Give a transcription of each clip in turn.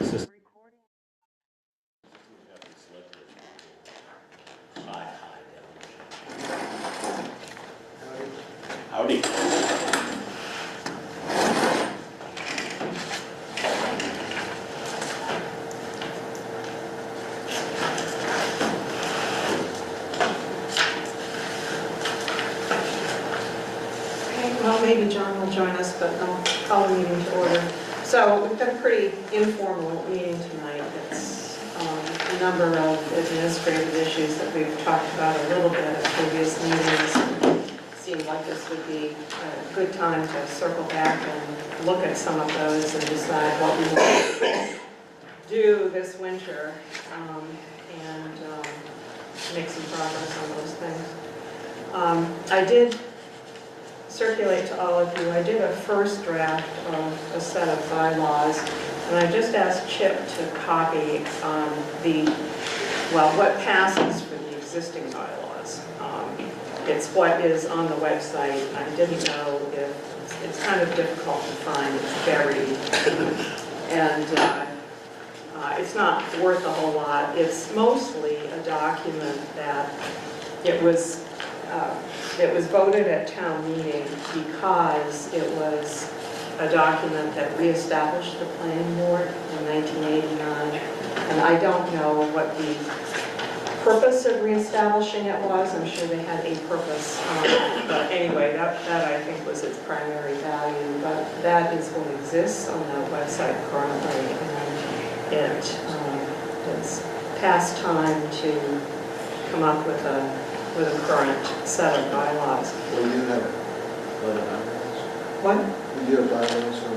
system. Howdy. Well, maybe John will join us, but I'll call the meeting to order. So we've got a pretty informal meeting tonight. It's a number of administrative issues that we've talked about a little bit at previous meetings. It seemed like this would be a good time to circle back and look at some of those and decide what we want to do this winter and make some progress on those things. I did circulate to all of you. I did a first draft of a set of bylaws, and I just asked Chip to copy what passes for the existing bylaws. It's what is on the website. I didn't know if it's kind of difficult to find. It's buried, and it's not worth a whole lot. It's mostly a document that it was voted at town meeting because it was a document that reestablished the planning board in 1989. And I don't know what the purpose of reestablishing it was. I'm sure they had a purpose. But anyway, that I think was its primary value. But that is what exists on that website currently. And it's past time to come up with a current set of bylaws. Well, you have bylaws? What? You have bylaws from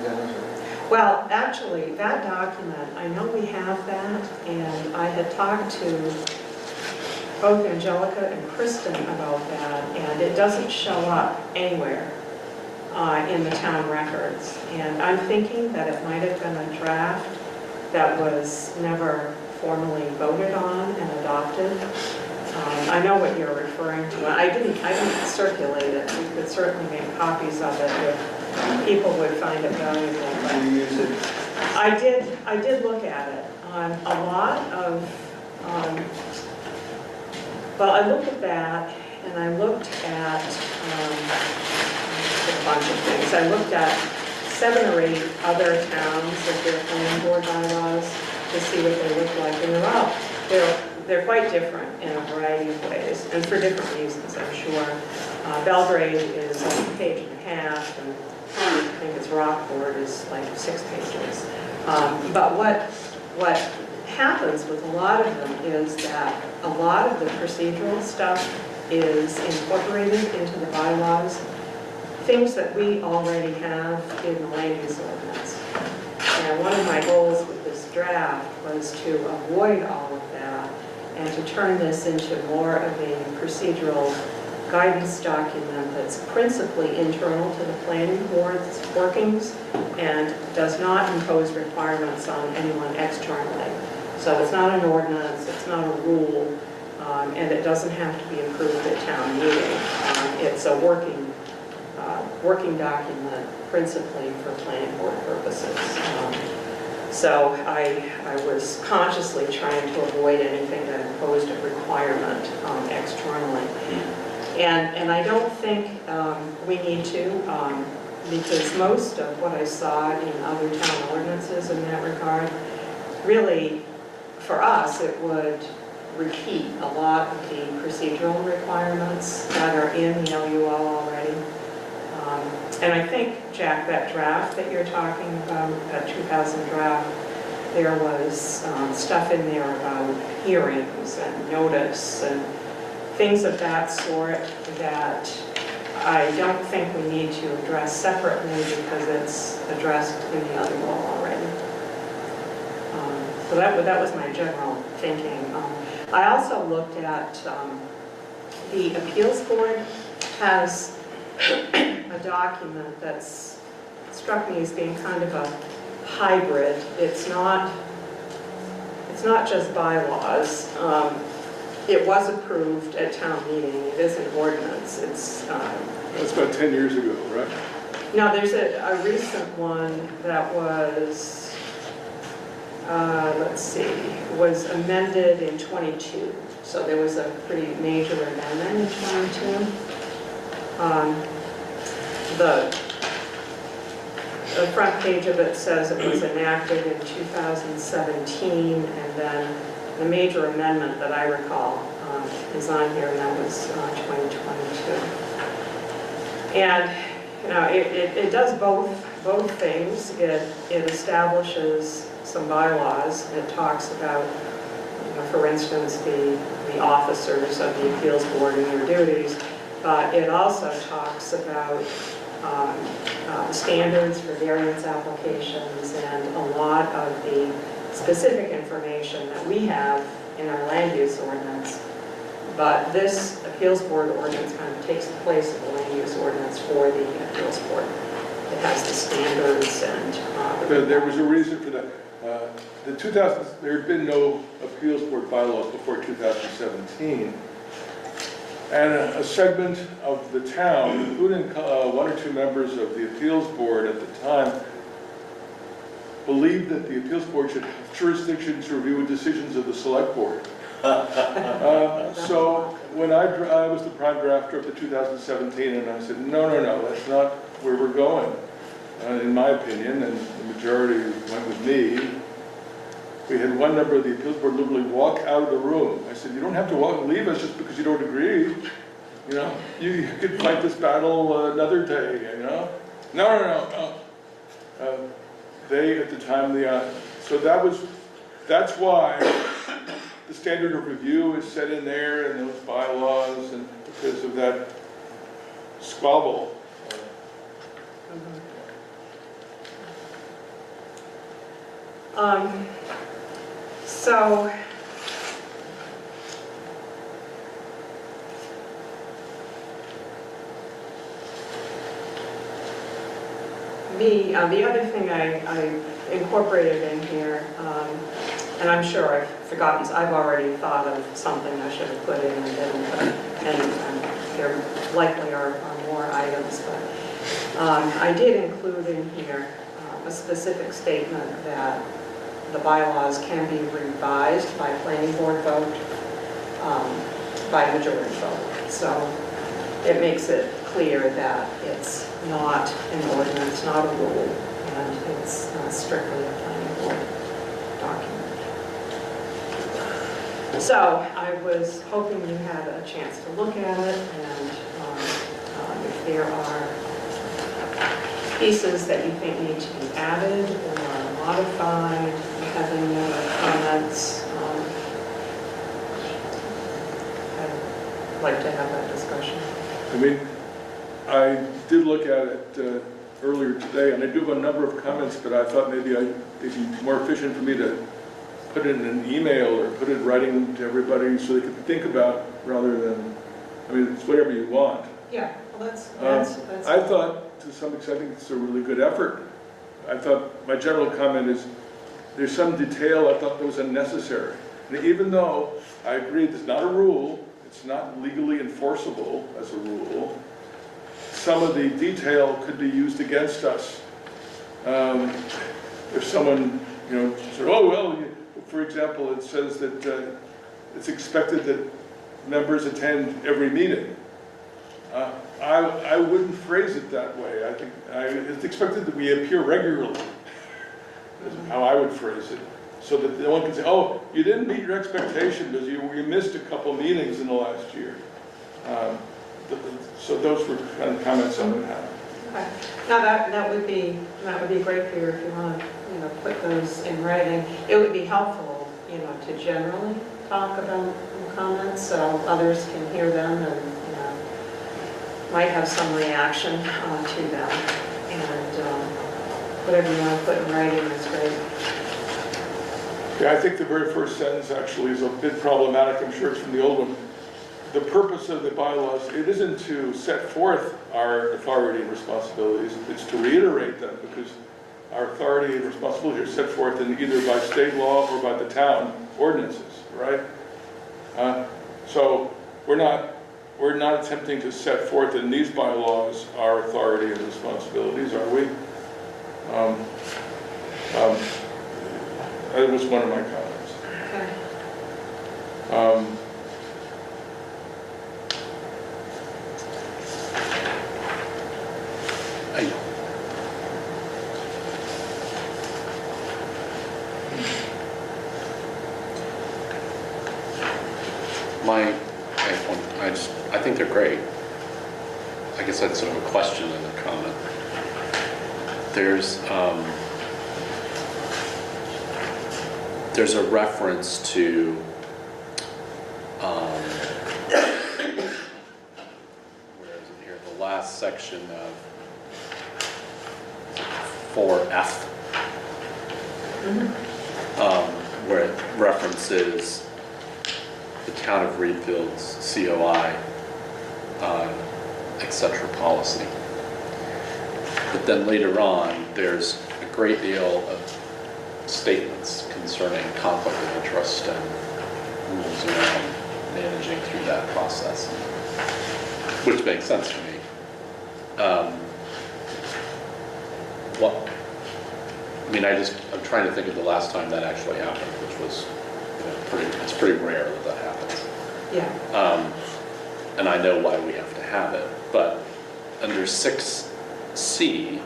2000? Well, actually, that document, I know we have that, and I had talked to both Angelica and Kristen about that, and it doesn't show up anywhere in the town records. And I'm thinking that it might have been a draft that was never formally voted on and adopted. I know what you're referring to. I didn't circulate it. We could certainly make copies of it if people would find it valuable. Do you use it? I did look at it. A lot of, well, I looked at that, and I looked at a bunch of things. I looked at 7 or 8 other towns of their planning board bylaws to see what they look like, and they're quite different in a variety of ways, and for different reasons, I'm sure. Belgrade is like a page and a half, and I think its Rockport is like 6 pages. But what happens with a lot of them is that a lot of the procedural stuff is incorporated into the bylaws, things that we already have in the land use ordinance. And one of my goals with this draft was to avoid all of that and to turn this into more of a procedural guidance document that's principally internal to the planning board's workings and does not impose requirements on anyone externally. So it's not an ordinance, it's not a rule, and it doesn't have to be approved at town meeting. It's a working document principally for planning board purposes. So I was consciously trying to avoid anything that imposed a requirement externally. And I don't think we need to, because most of what I saw in other town ordinances in that regard, really, for us, it would repeat a lot of the procedural requirements that are in the LUO already. And I think, Jack, that draft that you're talking about, that 2000 draft, there was stuff in there about hearings and notice and things of that sort that I don't think we need to address separately because it's addressed in the other law already. So that was my general thinking. I also looked at the appeals board has a document that's struck me as being kind of a hybrid. It's not just bylaws. It was approved at town meeting. It is an ordinance. That's about 10 years ago, right? No, there's a recent one that was let's see, was amended in '22. So there was a pretty major amendment in '22. The front page of it says it was enacted in 2017, and then the major amendment that I recall is on here, and that was 2022. And you know, it does both things. It establishes some bylaws. It talks about, you know, for instance, the officers of the appeals board and their duties, but it also talks about standards for variance applications and a lot of the specific information that we have in our land use ordinance. But this appeals board ordinance kind of takes the place of the land use ordinance for the appeals board. It has the standards and... There was a reason for that. There had been no appeals board bylaws before 2017. And a segment of the town, including one or two members of the appeals board at the time, believed that the appeals board should have jurisdiction to review decisions of the select board. So when I was the prime drafter of the 2017, and I said, no, that's not where we're going, in my opinion, and the majority went with me. We had one member of the appeals board literally walk out of the room. I said, you don't have to leave us just because you don't agree. You know, you could fight this battle another day, you know? No. They, at the time, so that's why the standard of review is set in there and those bylaws, and because of that squabble. So the other thing I incorporated in here, and I'm sure I've forgotten, I've already thought of something I should have put in and didn't, and there likely are more items, but I did include in here a specific statement that the bylaws can be revised by planning board vote, by majority vote. So it makes it clear that it's not an ordinance, not a rule, and it's strictly a planning board document. So I was hoping you had a chance to look at it, and if there are pieces that you think need to be added or modified, have any other comments, I'd like to have that discussion. I mean, I did look at it earlier today, and I do have a number of comments, but I thought maybe it'd be more efficient for me to put it in an email or put it in writing to everybody so they could think about, rather than, I mean, it's whatever you want. Yeah, well, that's I thought, to some extent, I think it's a really good effort. I thought, my general comment is, there's some detail I thought that was unnecessary. And even though I agree it's not a rule, it's not legally enforceable as a rule, some of the detail could be used against us. If someone, you know, said, oh, well, for example, it says that it's expected that members attend every meeting. I wouldn't phrase it that way. I think it's expected that we appear regularly, is how I would phrase it, so that no one can say, oh, you didn't meet your expectation because you missed a couple meetings in the last year. So those were kind of comments I would have. okay. Now that would be great for you if you want to, you know, put those in writing. It would be helpful, you know, to generally talk about comments so others can hear them and, you know, might have some reaction to them. And whatever you want to put in writing is great. Yeah, I think the very first sentence actually is a bit problematic. I'm sure it's from the old one. The purpose of the bylaws, it isn't to set forth our authority and responsibilities, it's to reiterate them, because our authority and responsibilities are set forth in either by state law or by the town ordinances, right? So we're not attempting to set forth in these bylaws our authority and responsibilities, are we? That was one of my comments. Okay. I think they're great. I guess that's sort of a question and a comment. There's a reference to where is it here? The last section of 4F, where it references the town of Readfield's COI, etc. policy. But then later on, there's a great deal of statements concerning conflict of interest and rules around managing through that process, which makes sense to me. I'm trying to think of the last time that actually happened, which was, it's pretty rare that happens. Yeah. And I know why we have to have it, but under 6C,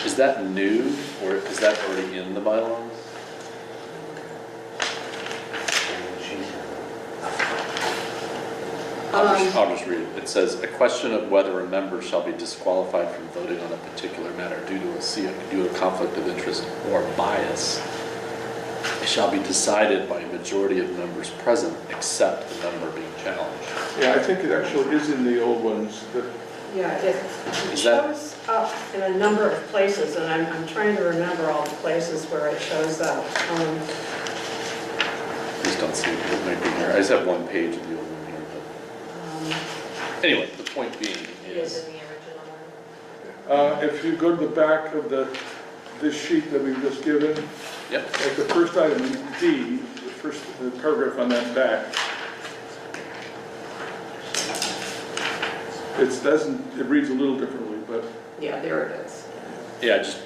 is that new, or is that already in the bylaws? I'll just read it. It says, a question of whether a member shall be disqualified from voting on a particular matter due to a conflict of interest or bias shall be decided by a majority of members present, except the member being challenged. Yeah, I think it actually is in the old ones. Yeah, it shows up in a number of places, and I'm trying to remember all the places where it shows up. Just don't see it. It might be here. I just have one page of the old one here. But anyway, the point being is in the original one. If you go to the back of this sheet that we've just given, yep. like the first item, D, the first paragraph on that back, it reads a little differently, but. Yeah, there it is. Yeah, it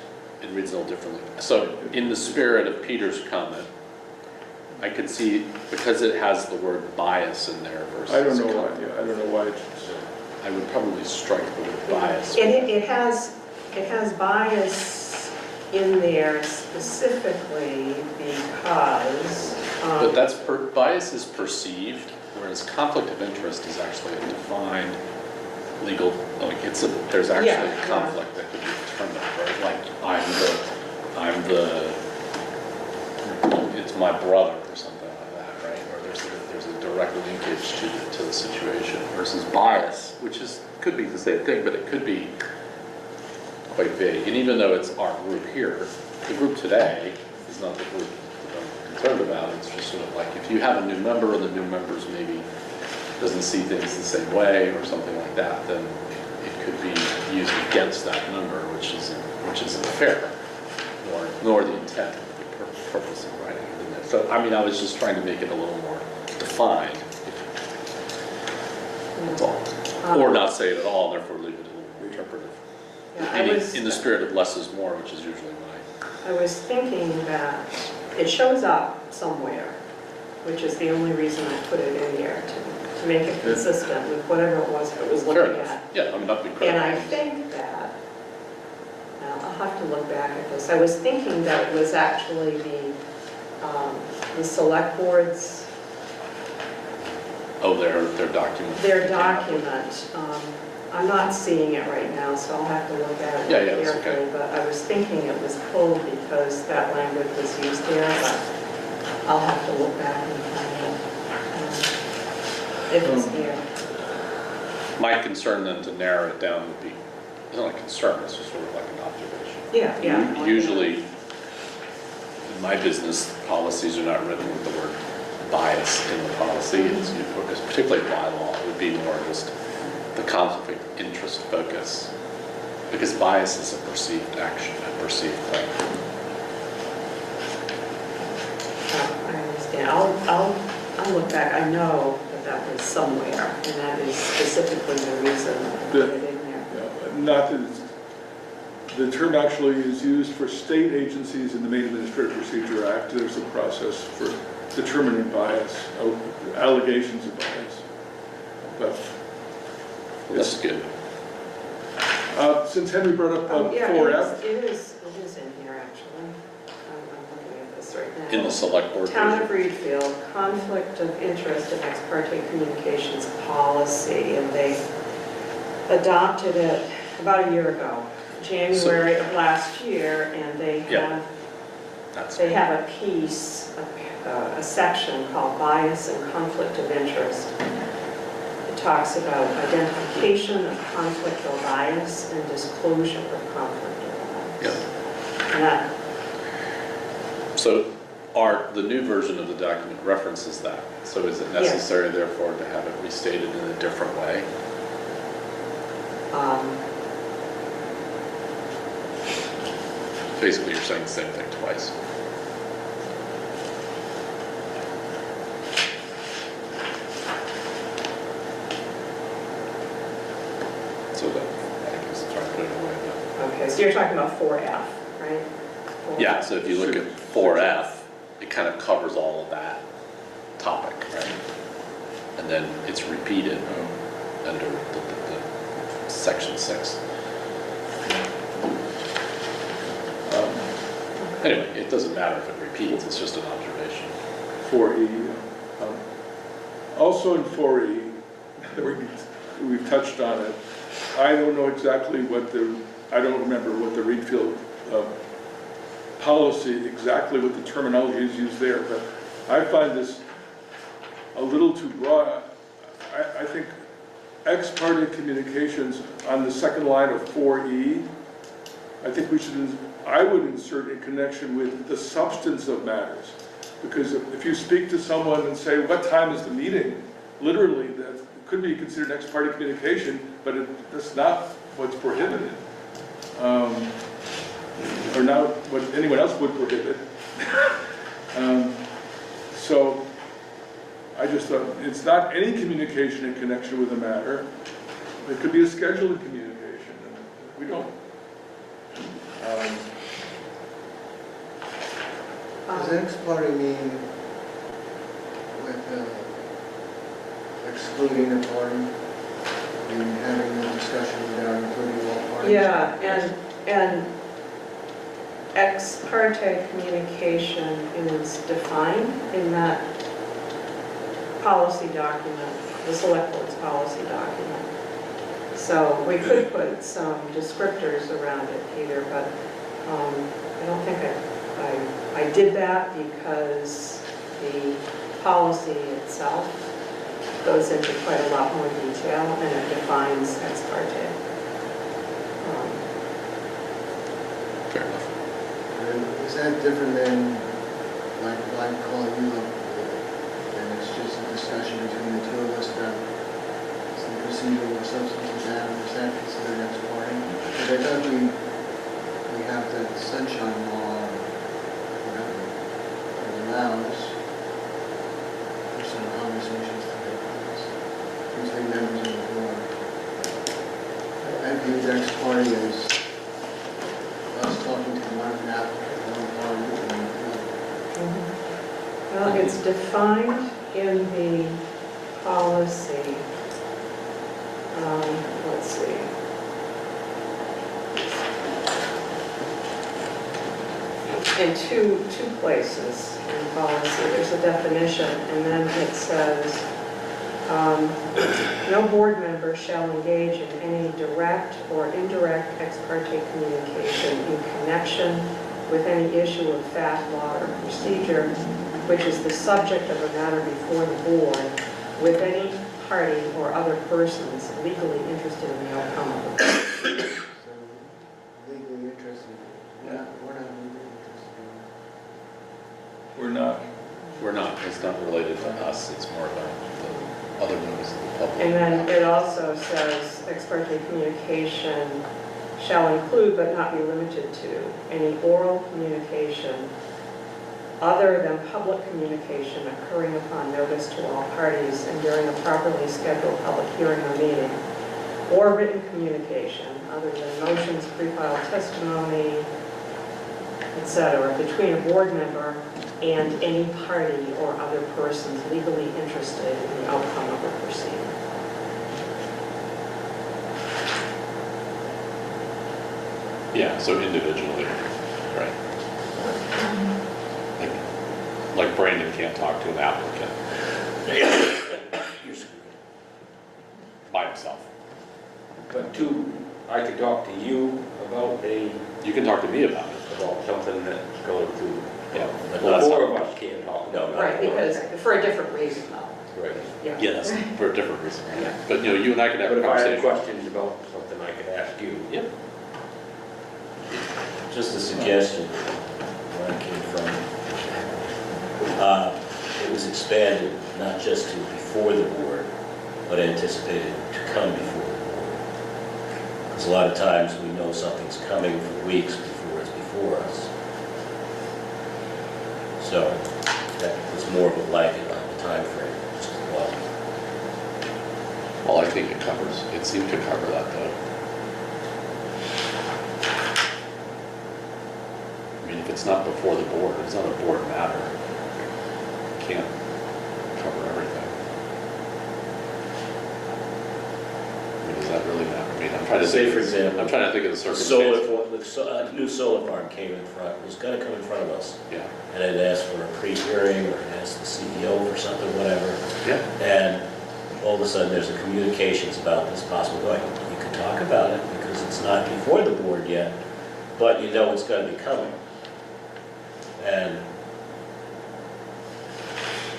reads a little differently. So in the spirit of Peter's comment, I could see, because it has the word bias in there versus. I don't know why. Yeah, I don't know why. I would probably strike the word bias. And it has bias in there specifically because. But that's bias is perceived, whereas conflict of interest is actually a defined legal. There's actually a conflict that could be determined, right? Like it's my brother or something like that, right? Or there's a direct linkage to the situation versus bias, which could be the same thing, but it could be quite vague. And even though it's our group here, the group today is not the group that I'm concerned about. It's just sort of like if you have a new member and the new members maybe doesn't see things the same way or something like that, then it could be used against that member, which isn't fair, nor the intent, the purpose of writing it in there. So I was just trying to make it a little more defined. That's all. Or not say it at all, and therefore leave it a little more interpretive. Yeah, in the spirit of less is more, which is usually mine. I was thinking that it shows up somewhere, which is the only reason I put it in here, to make it consistent with whatever it was I was looking at. Yeah, not being critical. And I think that, I'll have to look back at this, I was thinking that it was actually the select board's. Oh, their document. Their document. I'm not seeing it right now, so I'll have to look at it carefully. Okay. But I was thinking it was pulled because that language was used there, but I'll have to look back and find it if it's here. My concern then to narrow it down would be, it's not a concern, it's just sort of like an observation. Yeah. Usually, in my business, policies are not written with the word bias in the policy. It's particularly bylaw, it would be more just the conflict of interest focus, because bias is a perceived action, a perceived thing. I understand. I'll look back. I know that was somewhere, and that is specifically the reason I put it in there. Not that it's the term actually is used for state agencies in the Maine Administrative Procedure Act. There's a process for determining bias, allegations of bias. But That's good. since Henry brought up Oh, yeah, 4F, it is in here, actually. I'm looking at this right now. In the select board Town of version. Readfield, conflict of interest and ex parte communications policy, and they adopted it about a year ago, January of last year, and they Yeah. have a piece, a section called bias and conflict of interest. It talks about identification of conflict or bias and disclosure of conflict or bias. And that, So the new version of the document references that. So is it Yes. necessary therefore to have it restated in a different way? Basically, you're saying the same thing twice. So that, I guess, try to put it away. okay, so you're talking about 4F, right? 4F. Yeah, so if you look at 4F, it kind of covers all of that topic, right? And then it's repeated under the section 6. Anyway, it doesn't matter if it repeats, it's just an observation. 4E. Also in 4E, we've touched on it. I don't know exactly I don't remember what the Readfield policy, exactly what the terminology is used there, but I find this a little too broad. I think ex parte communications on the second line of 4E, I think I would insert in connection with the substance of matters. Because if you speak to someone and say, what time is the meeting? Literally, that could be considered ex parte communication, but that's not what's prohibited. Or not what anyone else would prohibit. So I just thought, it's not any communication in connection with a matter. It could be a scheduled communication, and we don't. Does ex parte mean with excluding a party and having a discussion without including all parties? Yeah, and ex parte communication is defined in that policy document, the select board's policy document. So we could put some descriptors around it, Peter, but I don't think I did that because the policy itself goes into quite a lot more detail and it defines ex parte. Fair enough. Is that different than, like, if I'm calling you up and it's just a discussion between the two of us about some procedural or substantive matter, is that considered ex parte? Because I thought we have that sunshine law, or whatever, that allows personal conversations to take place between members of the board. I view ex parte as us talking to one applicant, one party, and the other. Well, it's defined in the policy. Let's see. In two places in policy, there's a definition, and then it says, no board member shall engage in any direct or indirect ex parte communication in connection with any issue of fact, law, or procedure, which is the subject of a matter before the board, with any party or other persons legally interested in the outcome of the So legally interested, we're not legally interested in We're not. We're not, it's not related to us, it's more about the other members of the public. And then it also says ex parte communication shall include but not be limited to any oral communication other than public communication occurring upon notice to all parties and during a properly scheduled public hearing or meeting, or written communication other than motions, pre-filed testimony, etc., between a board member and any party or other persons legally interested in the outcome of a proceeding. Yeah, so individually, right? Like Brandon can't talk to an applicant by himself. But I could talk to you about You can talk to me about it. about something that's going to, Yeah. the Well, that's four not- of us can't talk. No, not Right, four. because, for a different reason though. Right. Yeah. Yeah, that's for a different reason. Yeah. But, you know, you and I could have But a if I had conversation. questions about something, I could ask you. Yep. Just a suggestion, where I came from. It was expanded not just to before the board, but anticipated to come before the board. Because a lot of times we know something's coming for weeks before it's before us. So that was more of a blanket on the time frame as well. Well, I think it seemed to cover that though. I mean, if it's not before the board, it's not a board matter. It can't cover everything. I mean, does that really matter? I mean, I'm trying to Say, think. for example, I'm trying to think of the The circumstance. a new solar farm came in front, was gonna come in front of us. Yeah, And I'd asked for a pre-hearing, or I'd asked the CEO for something, whatever. yeah, And all of a sudden, there's a communications about this possible going. You can talk about it because it's not before the board yet, but you know it's going to be coming. And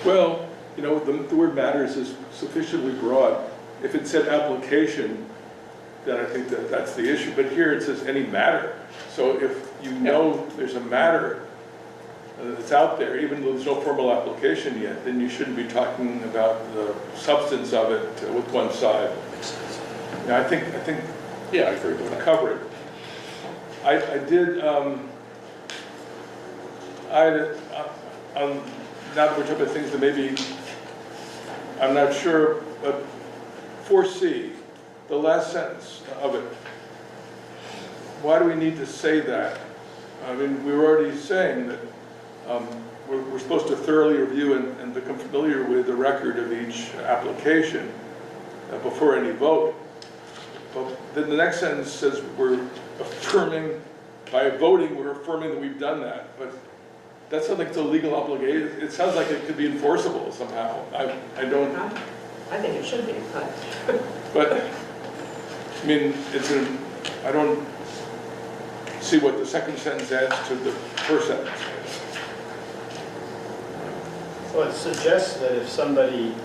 Well, you know, the word matters is sufficiently broad. If it said application, then I think that that's the issue. But here it says any matter. So if you know there's a matter that's out there, even though there's no formal application yet, then you shouldn't be talking about the substance of it with one side. makes sense. Yeah, I think yeah, I agree with that. cover it. I did, not which other things that maybe, I'm not sure, but 4C, the last sentence of it, why do we need to say that? I mean, we were already saying that we're supposed to thoroughly review and become familiar with the record of each application before any vote. But then the next sentence says we're affirming, by voting, we're affirming that we've done that. But that sounds like it's a legal obligation. It sounds like it could be enforceable somehow. I don't, I think it should be, but, I mean, I don't see what the second sentence adds to the first sentence. Well, it suggests that if somebody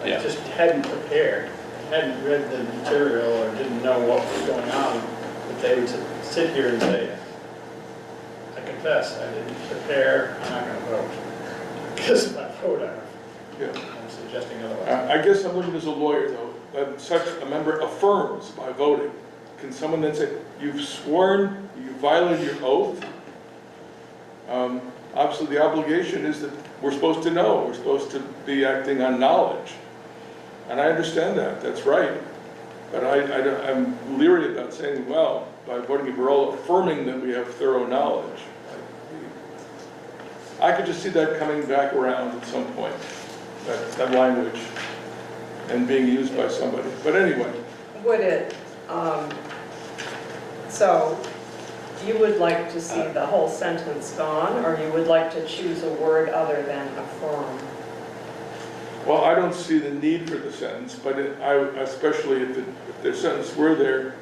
Yeah. just hadn't prepared, hadn't read the material or didn't know what was going on, that they would sit here and say, I confess, I didn't prepare, I'm not going to vote. Because if I vote, Yeah. I'm suggesting otherwise. I guess I'm looking as a lawyer, though, that such a member affirms by voting. Can someone then say, you've sworn, you violated your oath? Obviously, the obligation is that we're supposed to know, we're supposed to be acting on knowledge. And I understand that, that's right. But I'm leery about saying, well, by voting, we're all affirming that we have thorough knowledge. I could just see that coming back around at some point, that language, and being used by somebody. But anyway, would it, so you would like to see the whole sentence gone, or you would like to choose a word other than affirm? well, I don't see the need for the sentence, but especially if the sentence were there,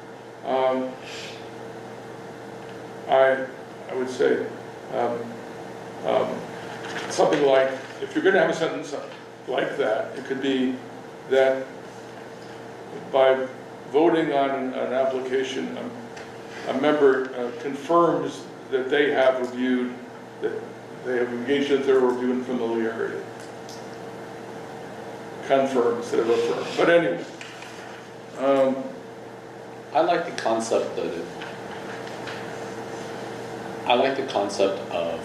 I would say something like, if you're going to have a sentence like that, it could be that by voting on an application, a member confirms that they have reviewed, that they have engaged in thorough review and familiarity. Confirm instead of affirm. But anyway, I like the concept that of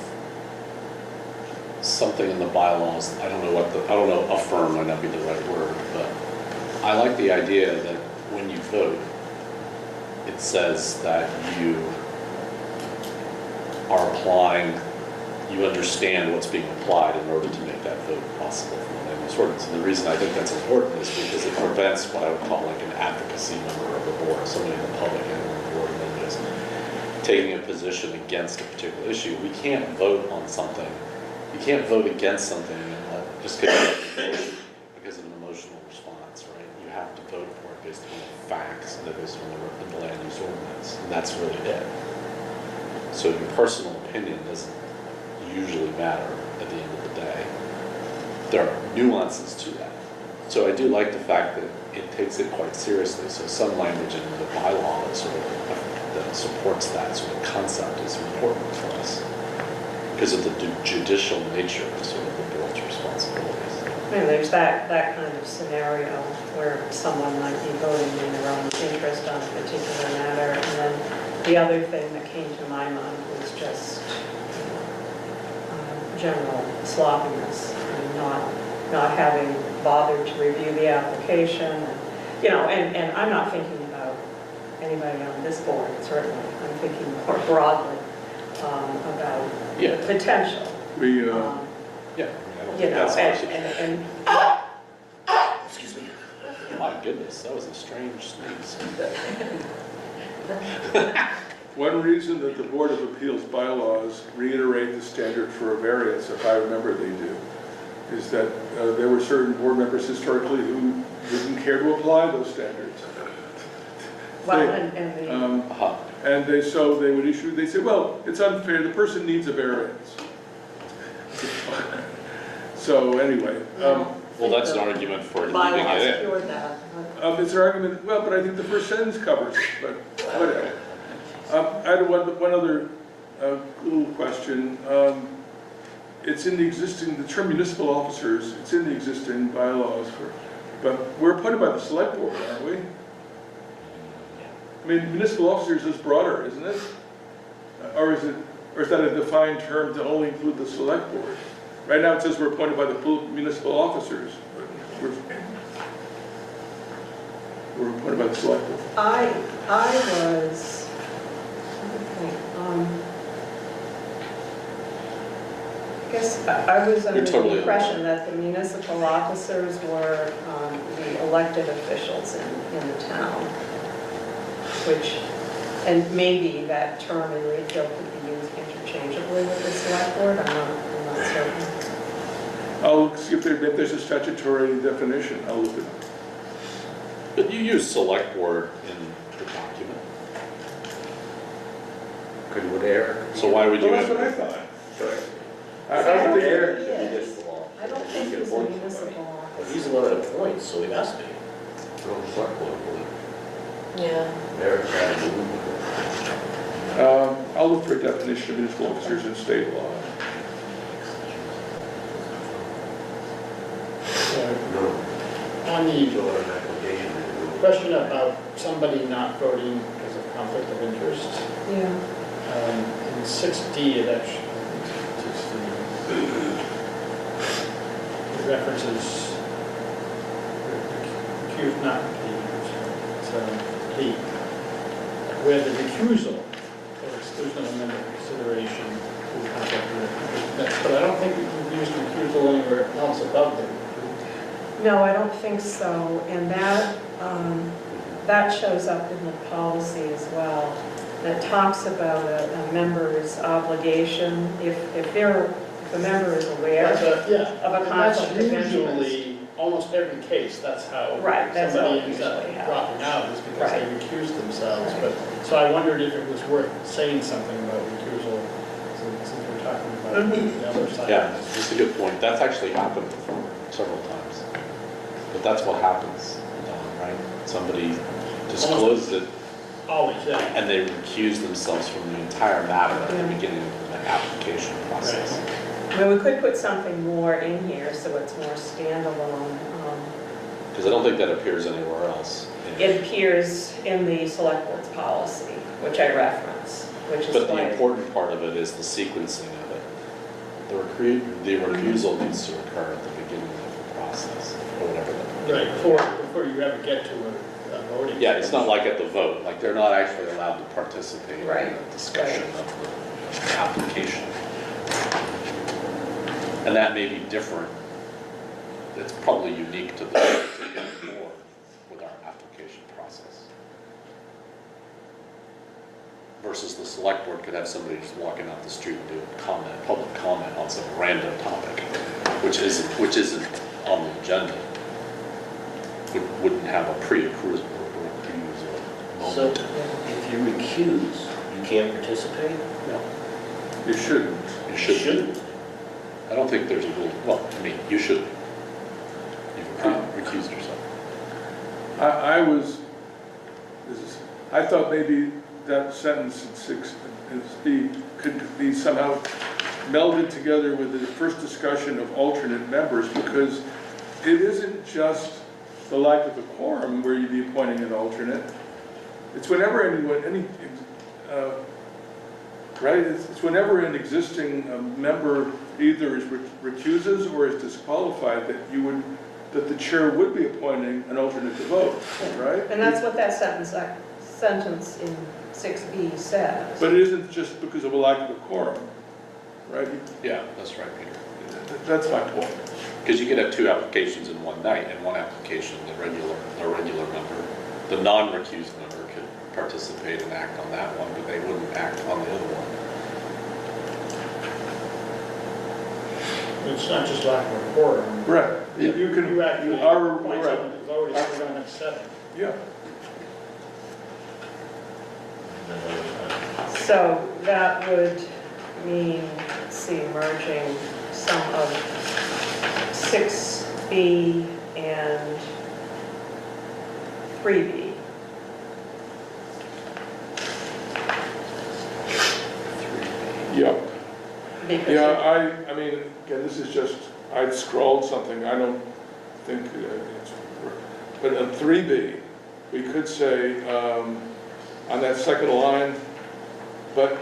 something in the bylaws. I don't know, affirm might not be the right word, but I like the idea that when you vote, it says that you are applying, you understand what's being applied in order to make that vote possible for the land use ordinance. And the reason I think that's important is because it prevents what I would call like an advocacy member of the board, somebody in the public and on the board that is taking a position against a particular issue. We can't vote on something. You can't vote against something just because of an emotional response, right? You have to vote for it based on the facts and based on the land use ordinance, and that's really it. So your personal opinion doesn't usually matter at the end of the day. There are nuances to that. So I do like the fact that it takes it quite seriously. So some language in the bylaw that sort of that supports that sort of concept is important for us because of the judicial nature of sort of the board's responsibilities. I mean, there's that kind of scenario where someone might be voting in their own interest on a particular matter, and then the other thing that came to my mind was just general sloppiness, and not having bothered to review the application, and I'm not thinking about anybody on this board, certainly. I'm thinking more broadly about the potential. We, Yeah, I don't think that's and Excuse me. my goodness, that was a strange sneeze. one reason that the Board of Appeals bylaws reiterate the standard for a variance, if I remember they do, is that there were certain board members historically who didn't care to apply those standards. And they would issue, they say, well, it's unfair, the person needs a variance. So anyway, Well, that's an argument for leaving it bylaws in. cured that. it's an argument, well, but I think the first sentence covers it, but whatever. I had one other little question. It's in the existing, the term municipal officers, it's in the existing bylaws, but we're appointed by the select board, aren't we? I mean, municipal officers is broader, isn't it? Or is that a defined term to only include the select board? Right now it says we're appointed by the municipal officers, but we're appointed by the select board. I was, I guess I was under You're totally the impression that the municipal officers were the elected officials in the town, and maybe that term in Readfield could be used interchangeably with the select board. I'm not certain. I'll see if there's a statutory definition. I'll look it up. But you use select board in the document. Could would air. So why would you? Well, that's what I thought. I I don't don't think think He's he a is. municipal officer. I don't He think can he's a appoint municipal somebody. But officer. he's the one that appoints, so he must be. From the select board, Yeah. Eric had to move. I'll look for a definition of municipal officers in state law. No, On the fill out an application. question about somebody not voting because of conflict of interest, Yeah. in 6D, it actually, it references, not D, where the recusal or exclusion of member consideration is conflict of interest. But I don't think we can use recusal anywhere else above there. No, I don't think so, and that shows up in the policy as well. That talks about a member's obligation, if the member is aware Yeah, of a that's conflict of interest. usually, almost every case, that's how Right, that's how somebody it ends up usually happens. dropping out, is because they Right. recused themselves. Right. But, so I wondered if it was worth saying something about recusal, since we're talking about the other side. Yeah, that's a good point. That's actually happened before, several times. But that's what happens, right? Somebody discloses it Always, yeah. and they recuse themselves from the entire matter at the beginning of the application process. I mean, we could put something more in here so it's more standalone. Because I don't think that appears anywhere else. It appears in the select board's policy, which I reference, which is But the why. important part of it is the sequencing of it. The recusal needs to occur at the beginning of the process, or whatever that. Right, before you ever get to a the voting. Yeah, it's not like at the vote, like they're not actually allowed to participate in Right, the discussion of the application. And that may be different. It's probably unique to the board with our application process. Versus the select board could have somebody just walking out the street and doing comment, public comment on some random topic, which isn't on the agenda. Wouldn't have a pre-recusal So moment. if you recuse, you can't participate? No, You shouldn't. you You shouldn't. shouldn't. I don't think there's a rule, well, I mean, you should. You've recused yourself. I thought maybe that sentence in 6B could be somehow melded together with the first discussion of alternate members, because it isn't just the lack of a quorum where you'd be appointing an alternate. It's whenever right? It's whenever an existing member either is recuses or is disqualified that the chair would be appointing an alternate to vote, right? And that's what that sentence in 6B says. But it isn't just because of a lack of a quorum, right? Yeah, that's right, Peter. That's my point. Because you could have two applications in one night. In one application, the regular member, the non-recused member could participate and act on that one, but they wouldn't act on the other one. It's not just lack of a quorum. Right. Yeah. You can, You actually our, appoint right, someone to vote if you don't have seven. yeah. So that would mean, let's see, merging some of 6B and 3B. Yeah. Because Yeah, I mean, again, this is just, I'd scrawled something, I don't think it's, but on 3B, we could say, on that second line, but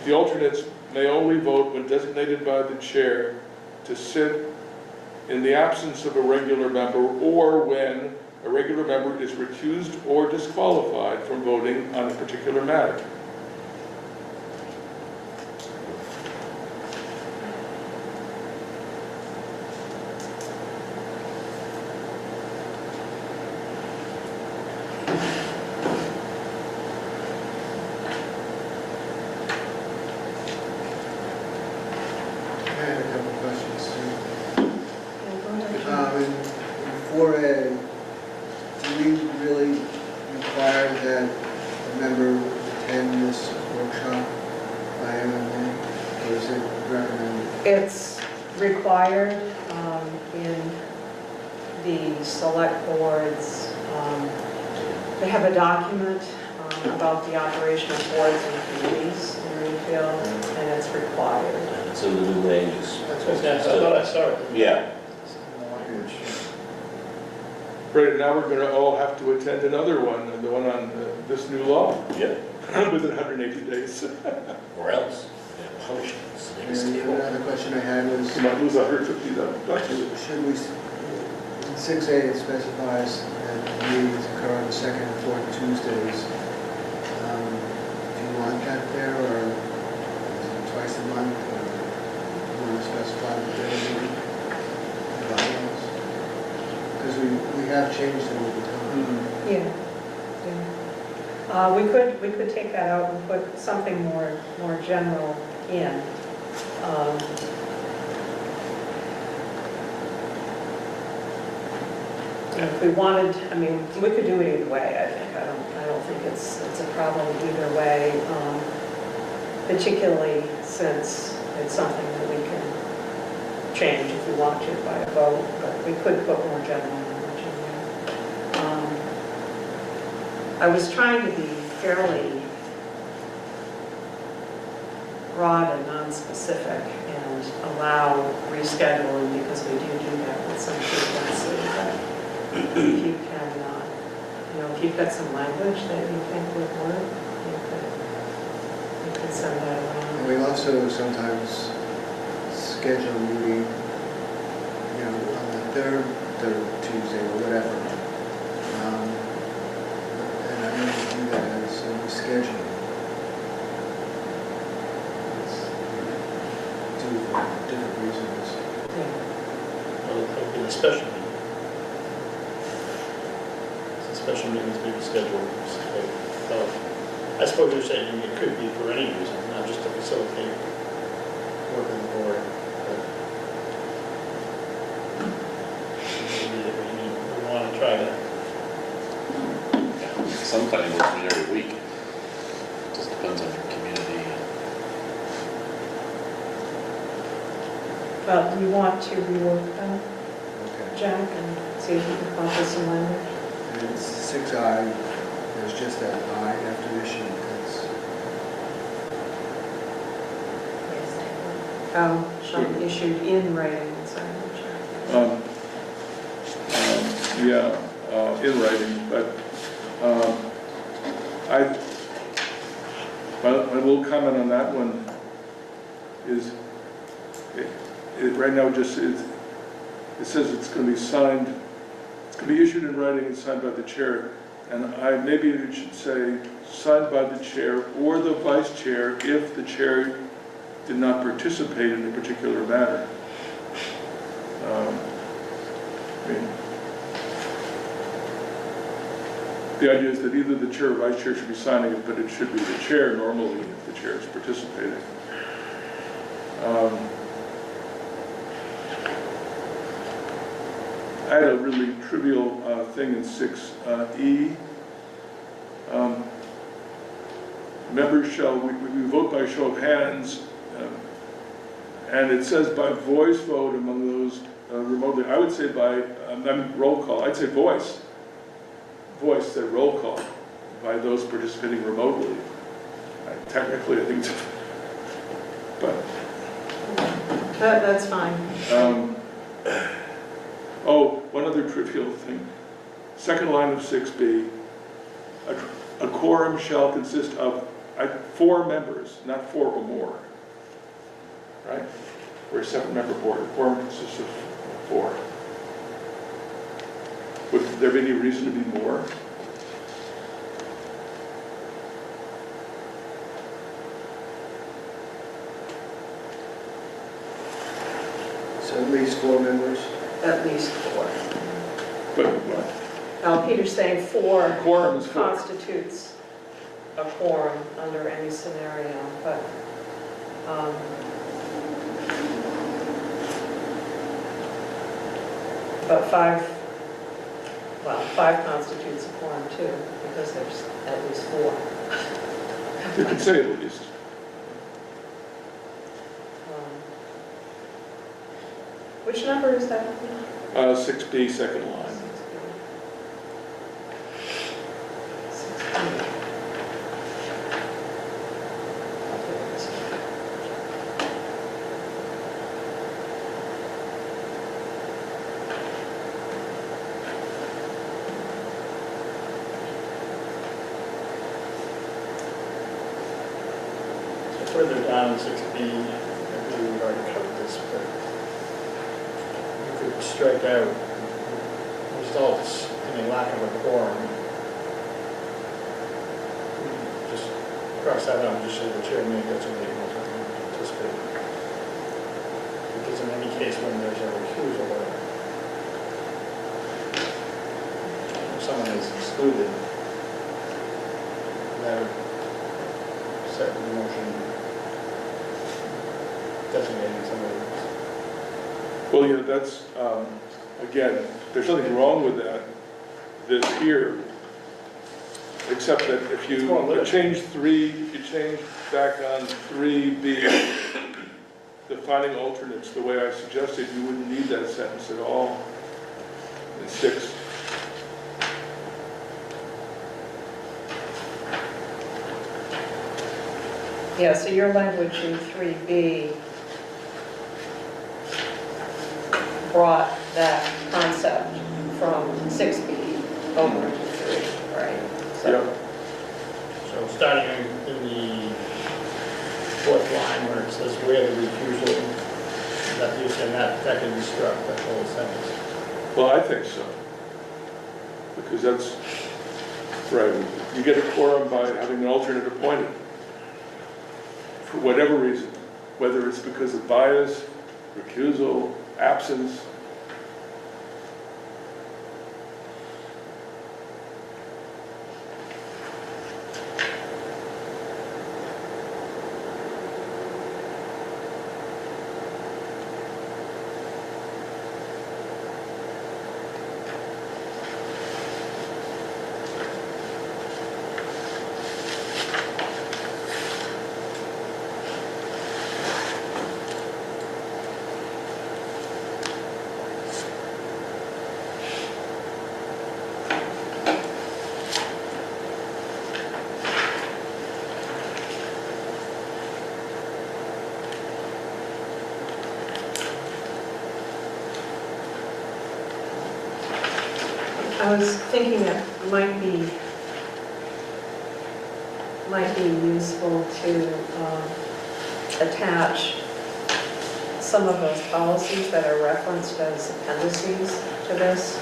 the alternates may only vote when designated by the chair to sit in the absence of a regular member, or when a regular member is recused or disqualified from voting on a particular matter. I had a couple of questions too. In 4A, do we really require that a member attend this workshop by MMA, or is it recommended? It's required in the select boards. They have a document about the operation of boards and committees in Readfield, and it's required. It's in the new land use. I thought I saw it. Yeah. In the language. Right, now we're going to all have to attend another one, the one on this new law, Yeah. within 180 days. Or else, yeah, punishments. And another question I had was, You might lose $150. should we, in 6A it specifies that meetings occur on the second and fourth Tuesdays. Do you want that there, or is it twice a month, or do you want to specify the day of the meeting? Because we have changed it over time. Yeah. Yeah. We could take that out and put something more general in. If we wanted, I mean, we could do it either way, I think. I don't think it's a problem either way, particularly since it's something that we can change if we want to by a vote, but we could put more general language in there. I was trying to be fairly broad and non-specific and allow rescheduling because we do that with some frequency. But if you can, if you've got some language that you think would work, you could send that And around. we also sometimes schedule a meeting, on the third Tuesday or whatever. scheduling. It's two different reasons. Well, it'll be a special meeting. It's a special meeting to be scheduled. So I suppose you're saying it could be for any reason, not just to facilitate work of the board. But maybe we want to try to, Some planning boards meet every week. Just depends on your community. Well, do you want to rework that, Okay. Jack, and see if you can come up with some language? And it's 6I, there's just that I after issue, because Shall be issued in writing and signage. In writing, but my little comment on that one is, it right now just is, it says it's going to be signed, it's going to be issued in writing and signed by the chair. And maybe it should say, signed by the chair or the vice chair if the chair did not participate in a particular matter. I mean, the idea is that either the chair or vice chair should be signing it, but it should be the chair normally if the chair is participating. I had a really trivial thing in 6E. Members shall, we vote by show of hands, and it says by voice vote among those remotely. I would say by, I mean roll call, I'd say voice. Voice, said roll call, by those participating remotely. Technically, I think it's, but. That's fine. Oh, one other trivial thing. Second line of 6B, a quorum shall consist of 4 members, not 4 or more. Right? We're a 7-member board. A quorum consists of 4. Would there be any reason to be more? so at least 4 members. At least 4. But what? Now, Peter's saying 4 Quorum is 4. constitutes a quorum under any scenario, but five constitutes a quorum too, because there's at least 4. You could say at least. Which number is that? 6B, second line. 16. further down in 6B, I believe we've already covered this, but you could strike out results in a lack of a quorum. Just cross that out and just say the chair may designate one to participate. Because in any case, when there's a recusal or if someone is excluded, that would set the motion designating somebody else. Well, yeah, that's, again, there's nothing wrong with that, this here, except that if you change back on 3B, defining alternates the way I suggested, you wouldn't need that sentence at all in 6. Yeah, so your language in 3B brought that concept from 6B over to 3, right? So, So starting in the 4th line where it says where the refusal, that you said that can be struck, that whole sentence. Well, I think so, because that's, Right, you get a quorum by having an alternate appointed, for whatever reason, whether it's because of bias, recusal, absence. I was thinking it might be useful to attach some of those policies that are referenced as appendices to this,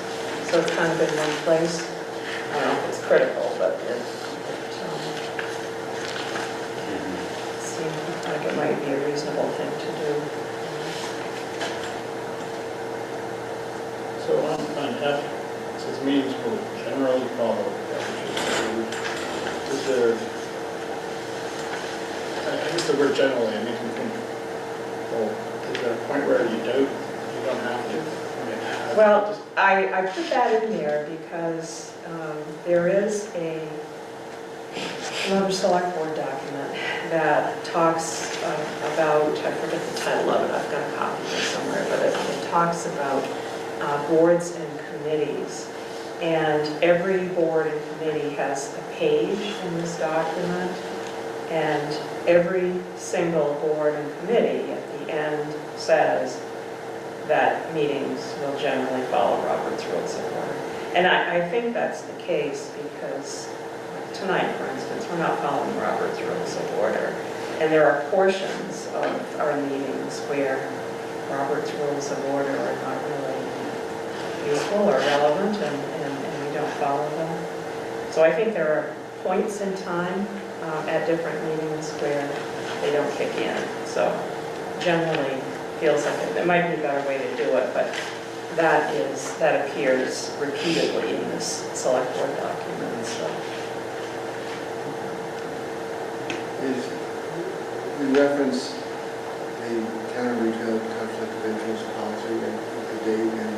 so it's kind of in one place. I don't know if it's critical, but it seemed like it might be a reasonable thing to do. So on F, it says meetings will generally follow. Is there, I guess the word generally, it makes me think, well, is there a point where you don't have to? I mean, Well, I put that in there because there is another select board document that talks about, I forget the title of it, I've got a copy of it somewhere, but it talks about boards and committees. And every board and committee has a page in this document, and every single board and committee at the end says that meetings will generally follow Robert's Rules of Order. And I think that's the case because tonight, for instance, we're not following Robert's Rules of Order. And there are portions of our meetings where Robert's Rules of Order are not really useful or relevant, and we don't follow them. So I think there are points in time at different meetings where they don't kick in. So generally feels like it might be a better way to do it, but that appears repeatedly in this select board document. So We reference the town of Readfield conflict of interest policy with the date, and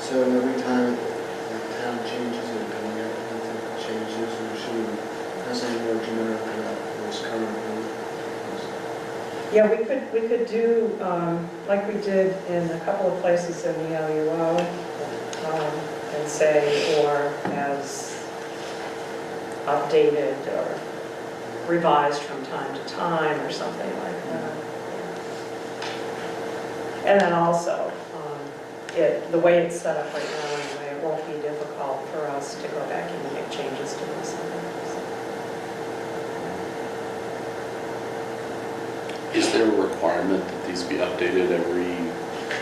so every time the town changes it, and we have to change this, or should we have something more generic about what's currently? yeah, we could do like we did in a couple of places in the LUO, and say, or as updated or revised from time to time or something like that. And then also, the way it's set up right now anyway, it won't be difficult for us to go back and make changes to this. Is there a requirement that these be updated every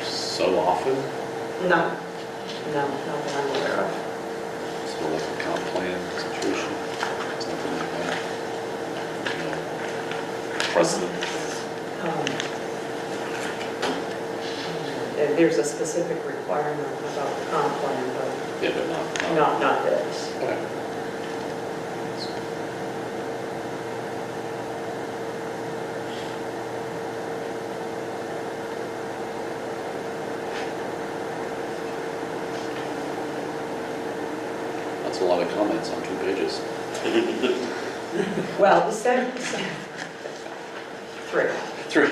so often? No, not that I'm aware of. So like a comp plan situation, something like that? You know, precedent? There's a specific requirement about the comp plan, but Yeah, but not this. Okay. That's a lot of comments on 2 pages. Well, the 7%. 3. 3.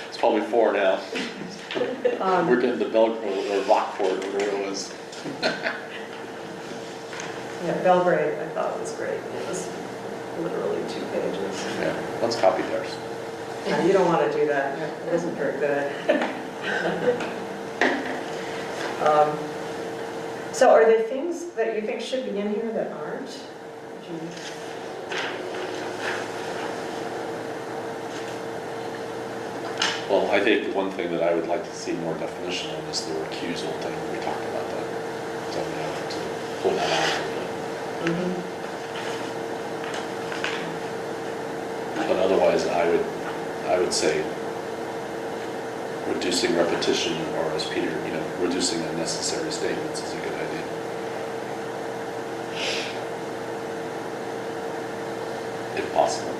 It's probably 4 now. We're getting to Belgrade or Rockport, whatever it was. Yeah, Belgrade, I thought was great. It was literally 2 pages. Yeah, let's copy theirs. No, you don't want to do that. It wasn't very good. So are there things that you think should be in here that aren't? Well, I think the one thing that I would like to see more definition on is the recusal thing. We talked about that. So we have to pull that out a little bit. Mhm. But otherwise, I would say reducing repetition, or as Peter, reducing unnecessary statements is a good idea. If possible.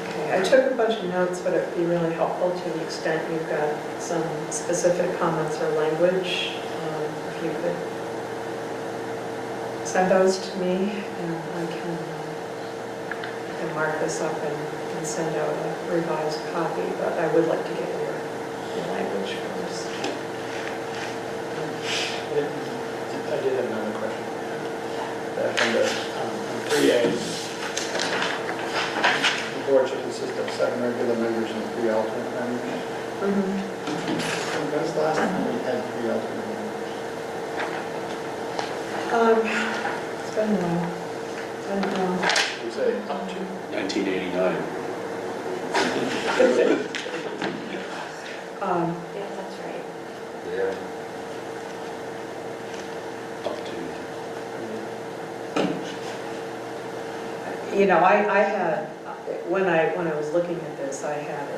Okay, I took a bunch of notes, but it'd be really helpful to the extent you've got some specific comments or language. If you could send those to me, and I can mark this up and send out a revised copy, but I would like to get your language first. I did have another question. Back under 3A, the board should consist of 7 regular members and 3 alternate members. When was the last time we had 3 alternate members? It's been a while. I don't know. We say up to. 1989. Yeah, that's right. Yeah. Up to. I had, when I was looking at this, I had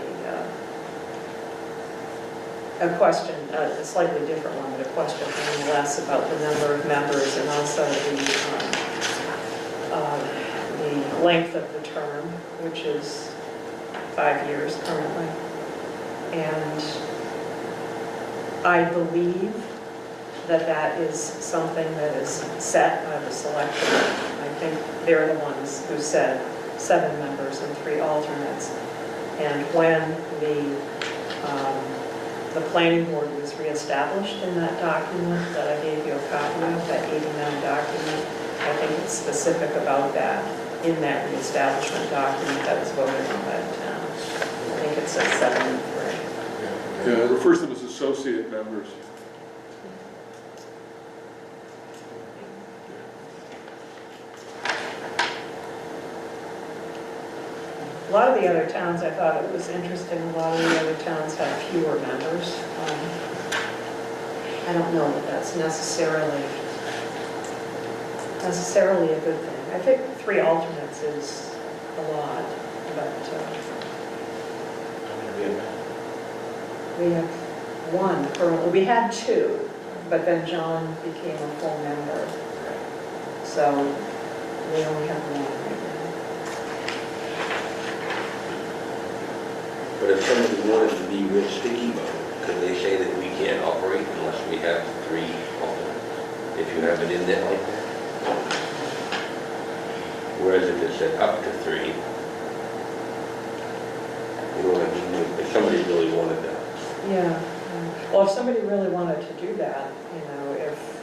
a question, a slightly different one, but a question nonetheless about the number of members and also the length of the term, which is 5 years currently. And I believe that is something that is set by the select board. I think they're the ones who said 7 members and 3 alternates. And when the planning board was reestablished in that document that I gave you a copy of, that 89 document, I think it's specific about that in that reestablishment document that was voted on by the town. I think it says 7 and 3. Yeah, it refers to them as associate members. A lot of the other towns, I thought it was interesting, a lot of the other towns have fewer members. I don't know that that's necessarily a good thing. I think 3 alternates is a lot, but we have 1 currently. We had 2, but then John became a full member. So we only have 1 right now. But if somebody wanted to be real sticky mode, could they say that we can't operate unless we have 3 alternates? If you have it in there like that? Whereas if it said up to 3, you know what I mean? If somebody really wanted that. Yeah. Well, if somebody really wanted to do that,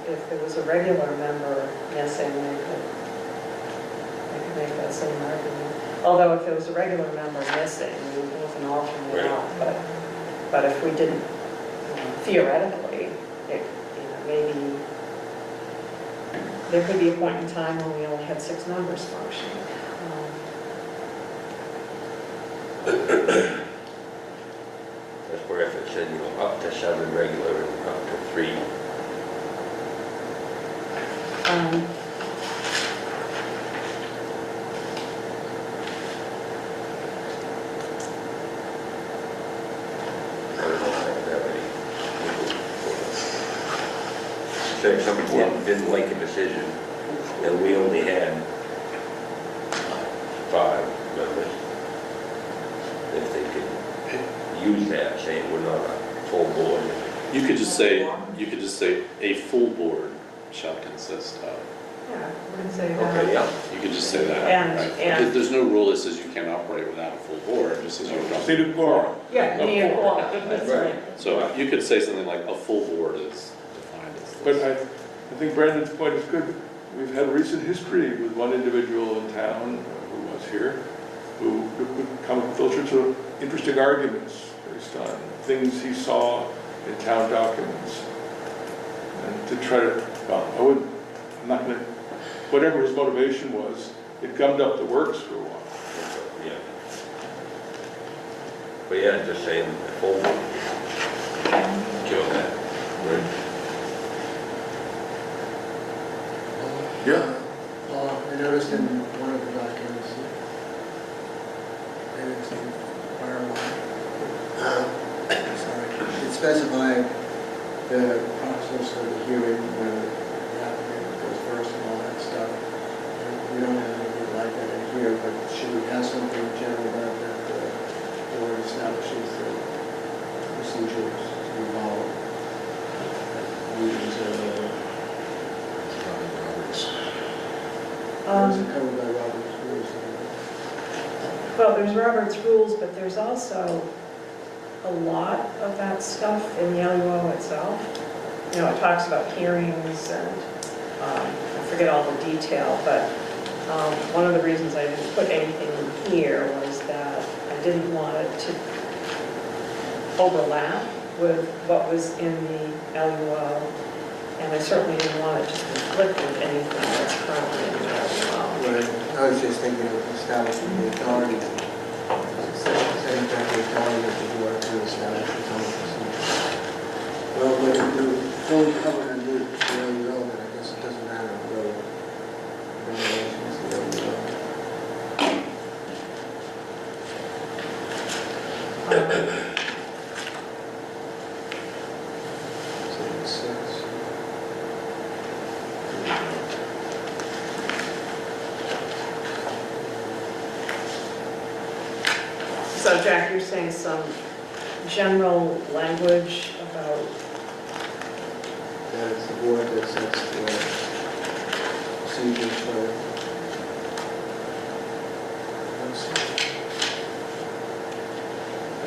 if there was a regular member missing, they could make that same argument. Although if there was a regular member missing, we would move an alternate Right. out. But if we didn't, theoretically, maybe there could be a point in time when we only had 6 members functioning. That's where if it said, up to 7 regular and up to 3. Um, I don't know if I have any. Say if somebody didn't like a decision and we only had 5 members, if they could use that, saying we're not a full board. You could just say a full board shall consist of. Yeah, we can say Okay, that. yeah. You could just say that, And- right? and- There's no rule that says you can't operate without a full board, it just says you don't. State of quorum. Yeah, you need a quorum, that's right. So you could say something like a full board is defined as But this. I think Brandon's point is good. We've had recent history with one individual in town who was here, who could come closer to interesting arguments based on things he saw in town documents. And to try to, well, I'm not going to, whatever his motivation was, it gummed up the works for a while. Yeah. But yeah, just saying the full board. Kill that. Right. specify the process for the hearing, where the applicant goes first and all that stuff. And we don't have anything like that in here, but should we have something general about that, board establishes the procedures to be followed? Meetings or, is it covered by Robert's rules? Well, there's Robert's rules, but there's also a lot of that stuff in the LUO itself. You know, it talks about hearings and I forget all the detail, but one of the reasons I didn't put anything in here was that I didn't want it to overlap with what was in the LUO, and I certainly didn't want it to conflict with anything that's currently in the LUO. Right, I was just thinking of establishing the authority, setting back the authority of the board to establish its own procedures. Well, but if you're fully covered under the LUO, then I guess it doesn't matter what regulations the LUO. So it says, So Jack, you're saying some general language about, that it's the board that sets the procedures for.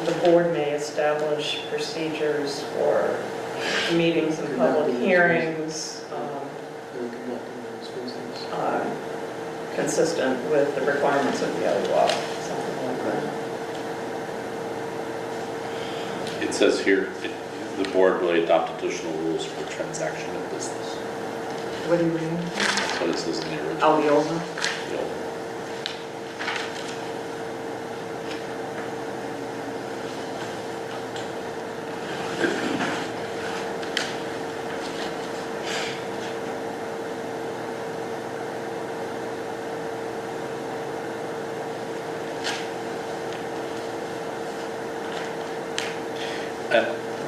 the board may establish procedures for meetings and public hearings consistent with the requirements of the LUO, something like that. It says here, the board will adopt additional rules for transaction of business. What do you mean? That's what it says in the original. Oh, the old one?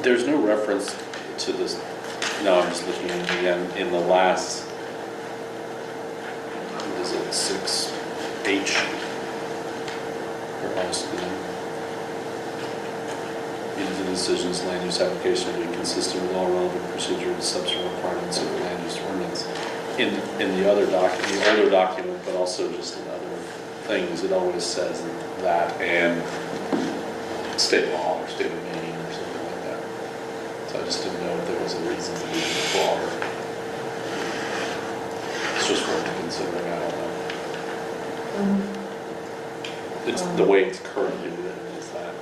There's no reference to this, no, I'm just looking at it again, in the last, what is it, 6H? Or else, meetings and decisions, land use application will be consistent with all relevant procedure and subsequent requirements of the land use ordinance. In the other document, the older document, but also just in other things, it always says that and state law or state of Maine or something like that. So I just didn't know if there was a reason to leave it broader. It's just worth considering, I don't know. It's the way it's currently written is that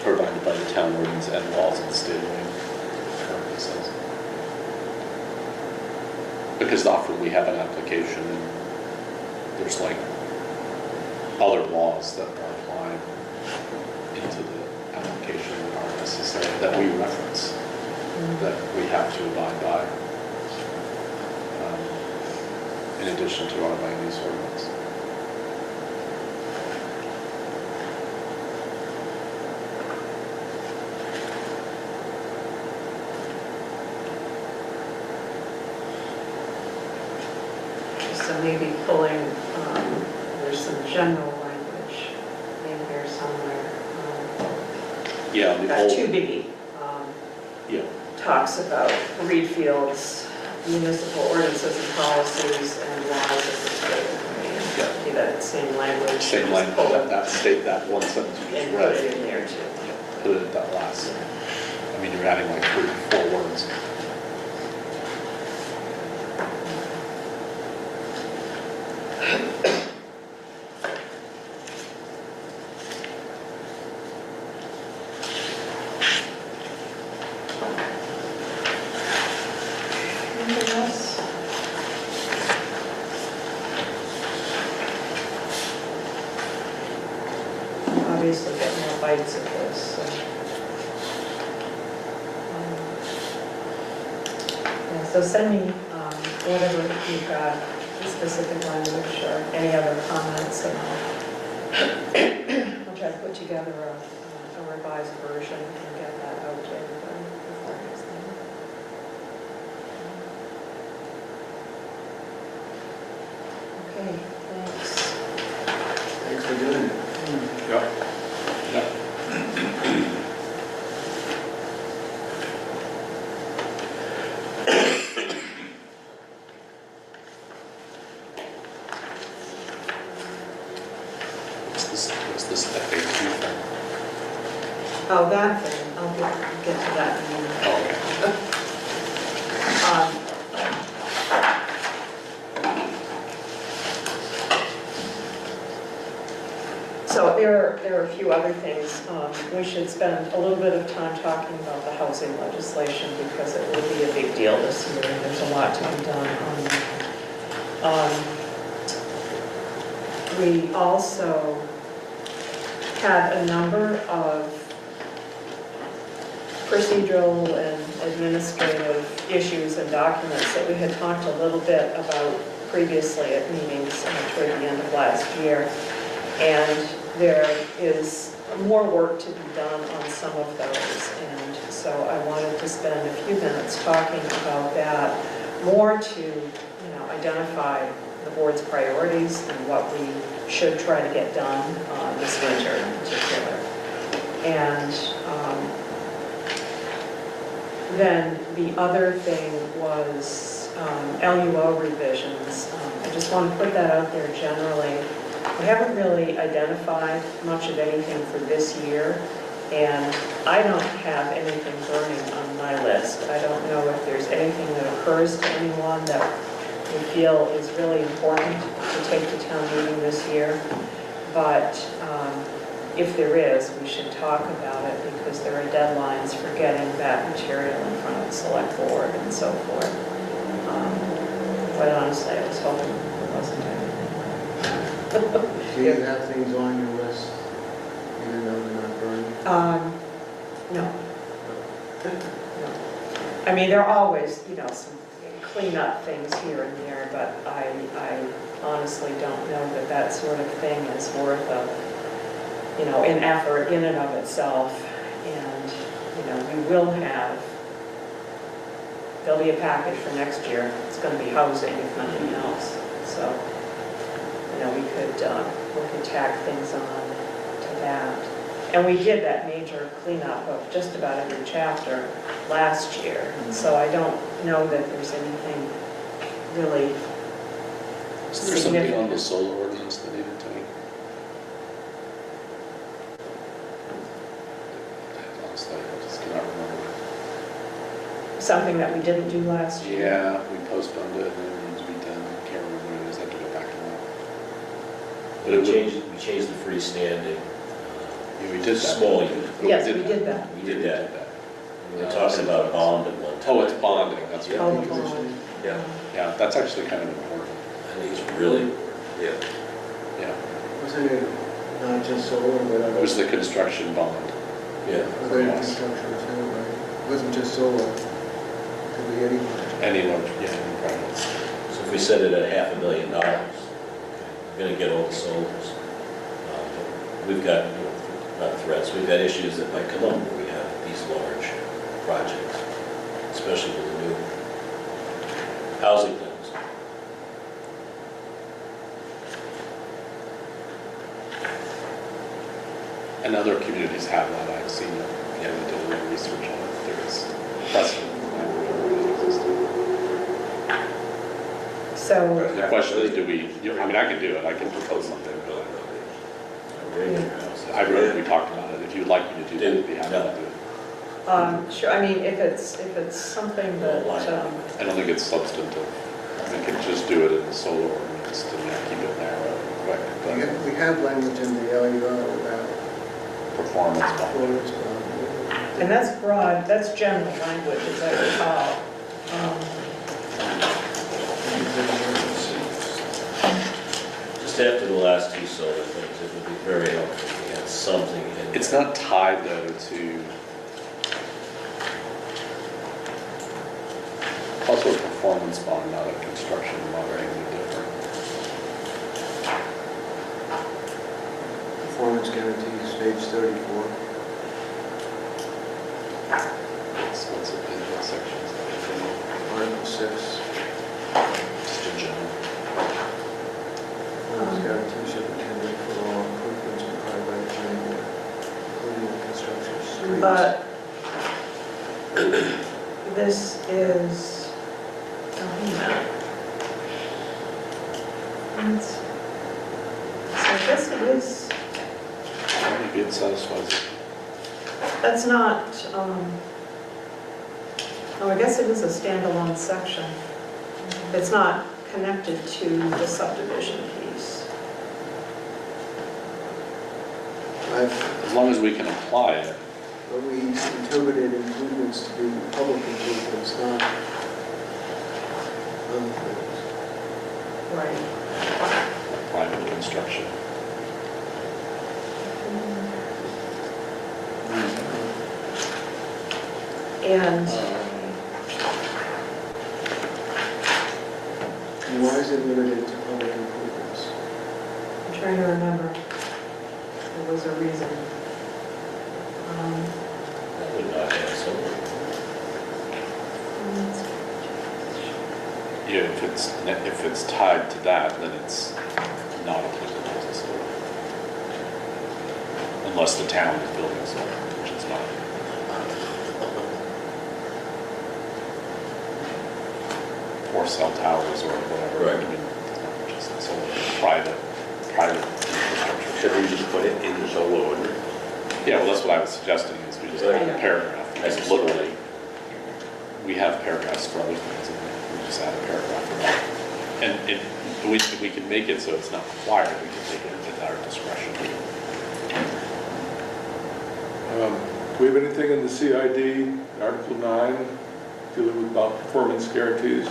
provided by the town ordinance and laws of the state of Maine, currently says. Because often we have an application and there's like other laws that are applied into the application that aren't necessary, that we reference, that we have to abide by, in addition to our land use ordinance. So maybe pulling, there's some general language in here somewhere. Yeah, the Got old, two biggie. yeah, Talks about Readfield's municipal ordinances and policies and laws of the state of Maine. Yeah. See that same language. same just language, pull it that state, that one sentence you just and put read, it in there too. put it at that last. I mean, you're adding like 3 or 4 words. Anything else? Obviously get more bites of this. Yeah, so send me whatever you've got, the specific language or any other comments, and I'll try to put together a revised version and get that out to everybody before next meeting. Okay, thanks. Thanks for doing it. Yeah. Yeah. What's this FAQ thing? Oh, that thing, I'll get to that in a minute. Oh, okay. So there are a few other things. We should spend a little bit of time talking about the housing legislation because it will be a big deal this year and there's a lot to be done on that. We also had a number of procedural and administrative issues and documents that we had talked a little bit about previously at meetings toward the end of last year. And there is more work to be done on some of those. And so I wanted to spend a few minutes talking about that, more to identify the board's priorities and what we should try to get done this winter in particular. And then the other thing was LUO revisions. I just want to put that out there generally. We haven't really identified much of anything for this year, and I don't have anything burning on my list. I don't know if there's anything that occurs to anyone that we feel is really important to take to town meeting this year, but if there is, we should talk about it because there are deadlines for getting that material in front of the select board and so forth. Quite honestly, I was hoping there wasn't anything. Do you have things on your list, even though they're not burning? No. No. I mean, there are always, some cleanup things here and there, but I honestly don't know that that sort of thing is worth an effort in and of itself. And, we will there'll be a package for next year. It's going to be housing, if nothing else. So, we could tack things on to that. And we did that major cleanup of just about every chapter last year. And so I don't know that there's anything really Is there something on significant. the solar ordinance that needed to be? Honestly, I just cannot remember. Something that we didn't do last year. Yeah, we postponed it and it needs to be done. I can't remember what it is. I have to go back to that. But it would- We changed the freestanding, Yeah, we did that. small unit. Yes, we did that. We did that. We were talking about a bond at one time. Oh, it's bonding, that's Yeah. Oh, right. the bond. Yeah, Yeah, that's actually kind of important. I think it's really, yeah. Yeah. Wasn't it not just solar, but It other? was the construction bond. yeah. Other Yes. construction too, right? It wasn't just solar. It could be anyone. Anyone, yeah, any project. So if we set it at $500,000, we're gonna get all the solars. We've got, not threats, we've got issues that might come up where we have these large projects, especially with the new housing things. And other communities have that, I've seen it, we did a little research on it, there is precedent for that already existing. So, The question is, I can do it, I can propose something, but I wrote, we talked about it, if you'd like me to do that, I'd be happy to do it. sure, I mean, if it's something that, I don't think it's substantive, we can just do it in the solar ordinance to keep it narrow and quick, We have language in the LUO about but performance bond. floors, but and that's broad, that's general language, as I recall. Just after the last two solar things, it would be very helpful if we had something in. It's not tied though to, also a performance bond, not a construction bond or anything different. performance guarantees, page 34. what's it in what sections? Article 6, Just in general. performance guarantee superintendent for all improvements required by the planning board, including the construction of streets. But this is, oh, wait a minute. So I guess it is, Maybe it satisfies it. that's not, oh, I guess it is a standalone section. It's not connected to the subdivision piece. As long as we can apply it. But we interpreted improvements to be public improvements, not other things. Right. Private construction. And And why is it limited to public improvements? I'm trying to remember. There was a reason. That would not have solar. Yeah, if it's tied to that, then it's not applicable to solar. Unless the town is building solar, which it's not. Or cell towers or whatever. Right. I mean, it's not just solar, private infrastructure. Should we just put it in the solar ordinance? Yeah, well, that's what I was suggesting, is we just add a paragraph, because literally, we have paragraphs for other things, and we just add a paragraph for that. And we can make it so it's not required, we can take it at our discretion. Do we have anything in the CID, Article 9, dealing with about performance guarantees?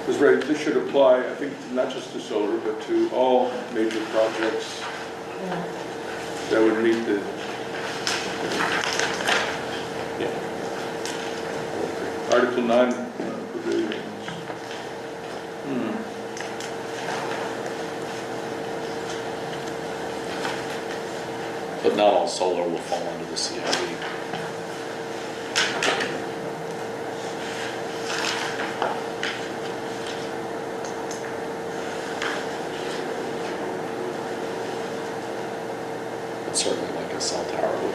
This should apply, I think, not just to solar, but to all major projects that would meet the, Yeah. Article 9 provisions. But not all solar will fall under the CID. But certainly like a cell tower would.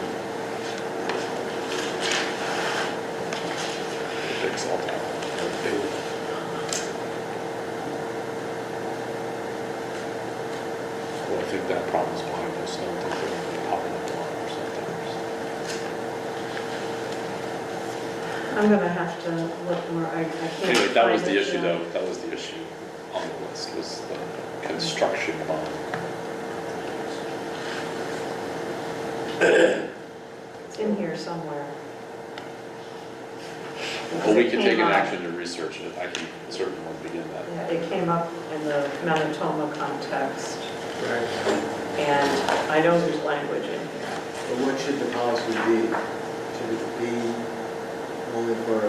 A big cell tower. Well, I think that problem's behind us, I don't think they're popping up a lot or something. I'm gonna have to look more, I can't. Anyway, that was find the it issue now. though, that was the issue on the list, was the construction bond. It's in here somewhere. Well, we It can came take an up- action to research it, I can certainly begin that. Yeah, it came up in the Manitoba context, Right. and I know there's language in here. But what should the policy be? Should it be only for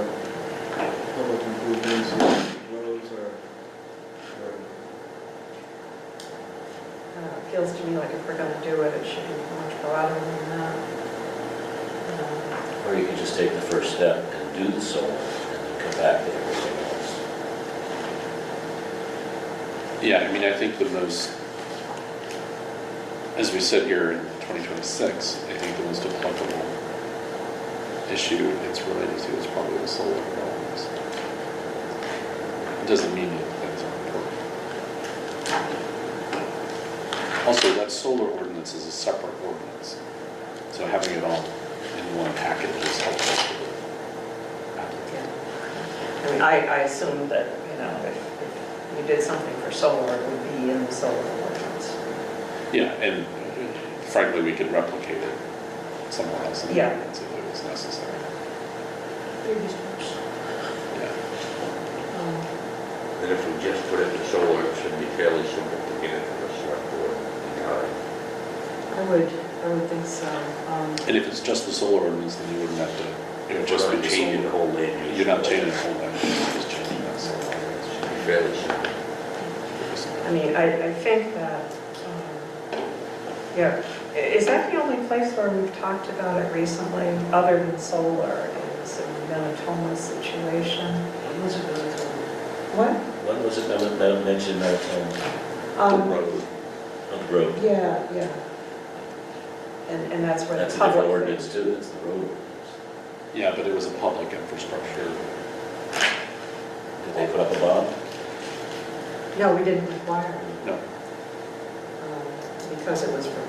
public improvements, roads, or It feels to me like if we're gonna do it, it should be much broader than that. Or you could just take the first step and do the solar and then come back to everything else. Yeah, I mean, I think the most, as we sit here in 2026, I think the most applicable issue it's related to is probably the solar developments. It doesn't mean that things aren't important. Also, that solar ordinance is a separate ordinance, so having it all in one package is helpful for the applicant. I mean, I assume that, if you did something for solar, it would be in the solar ordinance. Yeah, and frankly, we could replicate it somewhere else in the Yeah. ordinance if it was necessary. Yeah. And if we just put it in solar, it should be fairly simple to get it to the select board in time. I would think so. And if it's just the solar ordinance, then you wouldn't have to, it would just be the Changing the solar. whole land use. You're not changing the whole language, you're just changing that solar ordinance. It should be fairly simple. I mean, I think that, yeah, Is that the only place where we've talked about it recently, other than solar, is the Minnesota situation? When was it Minnesota? What? When was it mentioned Minnesota? Road. On the road? Yeah. And that's where the That's a different public. ordinance too, that's the road ordinance. Yeah, but it was a public infrastructure. Did they put up a bond? No, we didn't require it, No, because it was for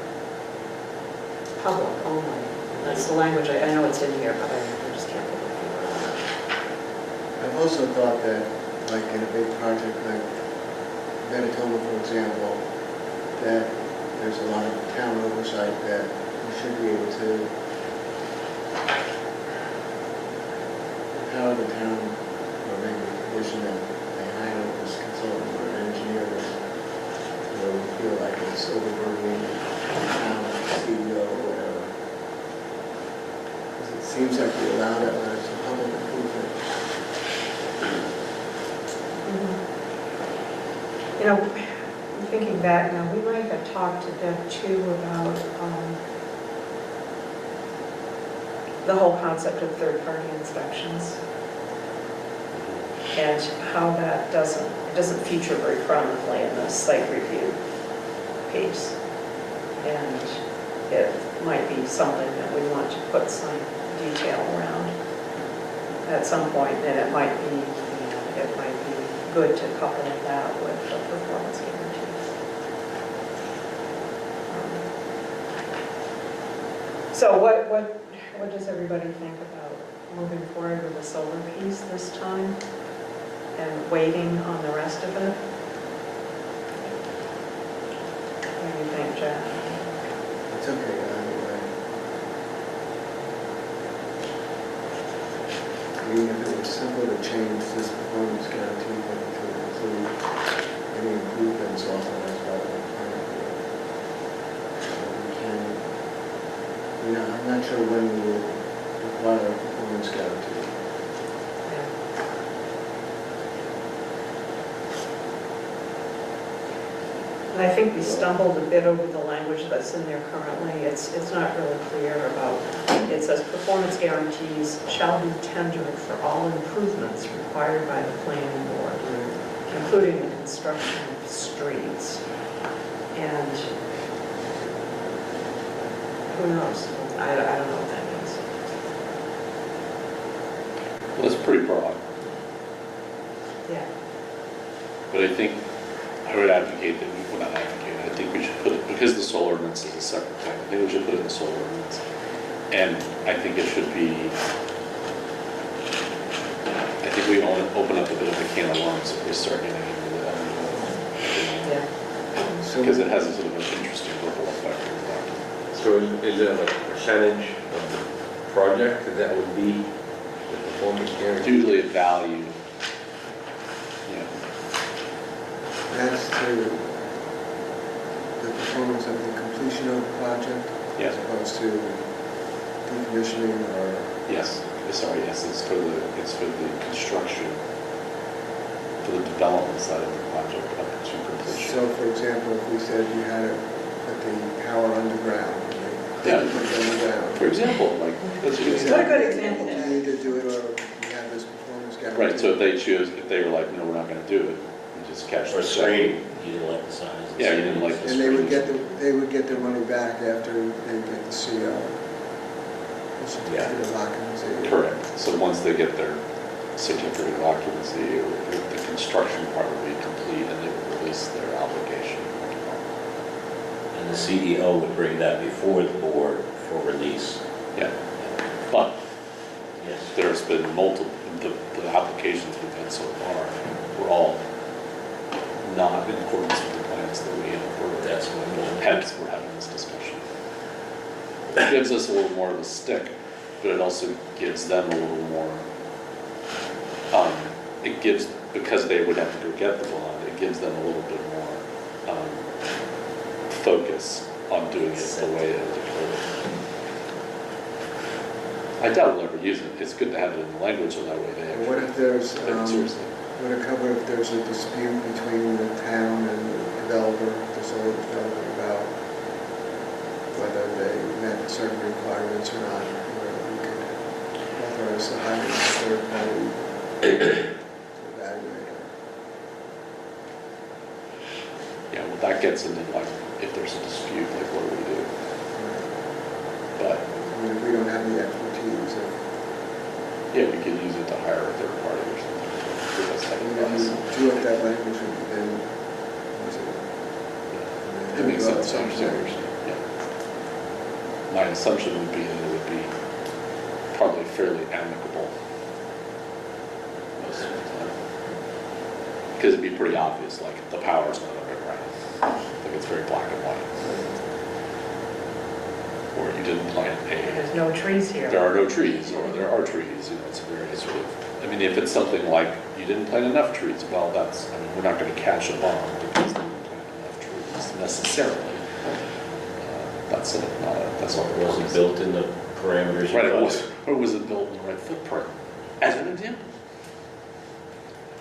public only. That's the language, I know it's in here, but I just can't put my finger on it. I've also thought that, like in a big project like Manitoba, for example, that there's a lot of town oversight that we should be able to empower the town, or maybe a condition that they hire this consultant or an engineer that, you know, we feel like it's overburdening the town, CEO, or whatever. Because it seems like we allow that when it's a public improvement. You know, thinking back now, we might have talked to Deb too about the whole concept of third-party inspections and how that doesn't feature very prominently in the site review piece. And it might be something that we want to put some detail around at some point, and it might be, it might be good to couple that with the performance guarantees. So what does everybody think about moving forward with the solar piece this time and waiting on the rest of it? What do you think, Jack? It's okay either way. I mean, if it was simple to change this performance guarantee to include any improvements authorized by the planning board, we can, you know, I'm not sure when we will require a performance guarantee. And I think we stumbled a bit over the language that's in there currently. It's not really clear about, it says performance guarantees shall be tendered for all improvements required by the planning board, including the construction of streets. And who knows? I don't know what that means. well, it's pretty broad, Yeah. but I think I would advocate that we, well, not advocate, I think we should put it, because the solar ordinance is a separate thing, I think we should put it in the solar ordinance. And I think it should be, I think we open up a bit of a can of worms if we start getting into the Yeah. because it has a sort of an interesting ripple effect in the document. So is there like a percentage of the project that would be the performance It's guarantee? usually a value, yeah. That's to the performance of the completion of the project, Yeah. as opposed to decommissioning or, Yes, sorry, yes, it's for the construction, for the development side of the project up to completion. so for example, if we said you had to put the power underground, Yeah. put it underground. For example, like, that's a good What a example. good example. You need to do it, or you have this performance guarantee. Right, so if they were like, no, we're not gonna do it, you just catch Or the screen, you didn't like the size. of the Yeah, you didn't like the And they would screen. they would get their money back after they get the CO. The certificate of occupancy. Correct, so once they get their certificate of occupancy, the construction part will be complete and they will release their obligation. And the CEO would bring that before the board for release. Yeah, but Yes. there's been multiple, the applications we've had so far were all not in accordance with the plans that we have. That's what we'll- Hence, we're having this discussion. It gives us a little more of a stick, but it also gives them a little more, it gives, because they would have to go get the bond, it gives them a little bit more focus on doing it the way it is occurred. I doubt we'll ever use it. It's good to have it in the language so that way they And what actually if there's, take it seriously. would it cover if there's a dispute between the town and the developer, the solar developer, about whether certain requirements or not, where we could authorize the hiring of a third party to evaluate it. Yeah, well, that gets into like, if there's a dispute, like what do we do? But, I mean, if we don't have the expertise, yeah, we could use it to hire a third party or something. Give us that advice. if you look at that language, then, was it? It makes sense, I understand, yeah. My assumption would be that it would be probably fairly amicable most of the time. Because it'd be pretty obvious, like, the power's not underground. Like, it's very black and white. Or you didn't plant There's no trees here. there are no trees, or there are trees, you know, it's a very sort of, I mean, if it's something like, you didn't plant enough trees, well, that's, I mean, we're not gonna catch a bomb because they didn't plant enough trees necessarily. That's not It wasn't built in the parameters. Right, of it the was, or was it built in the right footprint? As an example.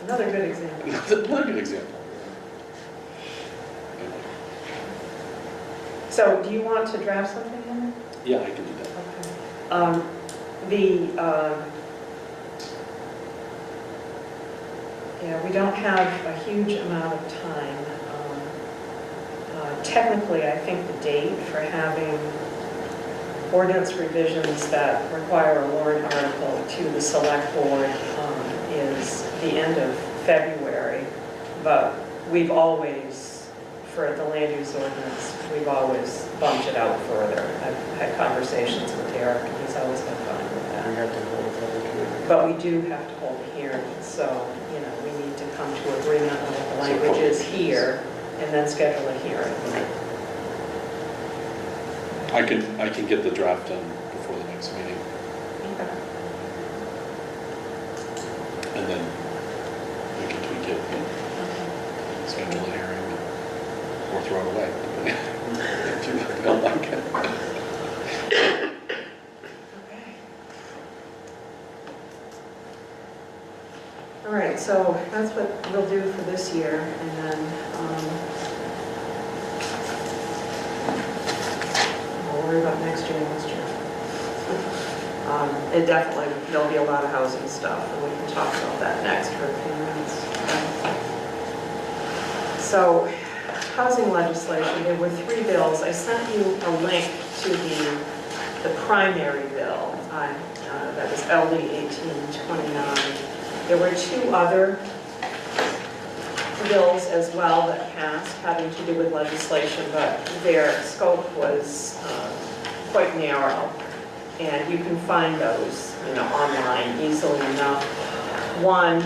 Another good example. Another good example. So do you want to draft something in? Yeah, I can do that. Okay. Yeah, we don't have a huge amount of time. Technically, I think the date for having ordinance revisions that require a warrant article to the select board is the end of February, but we've always, for the land use ordinance, we've always bumped it out further. I've had conversations with Eric, and he's always been fine with We that. have to hold a public hearing. But we do have to hold a hearing, so, you know, we need to come to agreement on what the language is here, and then schedule a hearing. I can get the draft done before the next meeting, Okay. and then we can tweak it, and schedule a hearing, or throw it away, if you don't like it. Okay. All right, so that's what we'll do for this year, and then we'll worry about next year. It definitely, there'll be a lot of housing stuff, and we can talk about that next for a few minutes. So, housing legislation, there were 3 bills. I sent you a link to the primary bill, that was LD 1829. There were 2 other bills as well that passed having to do with legislation, but their scope was quite narrow. And you can find those, you know, online easily enough. One,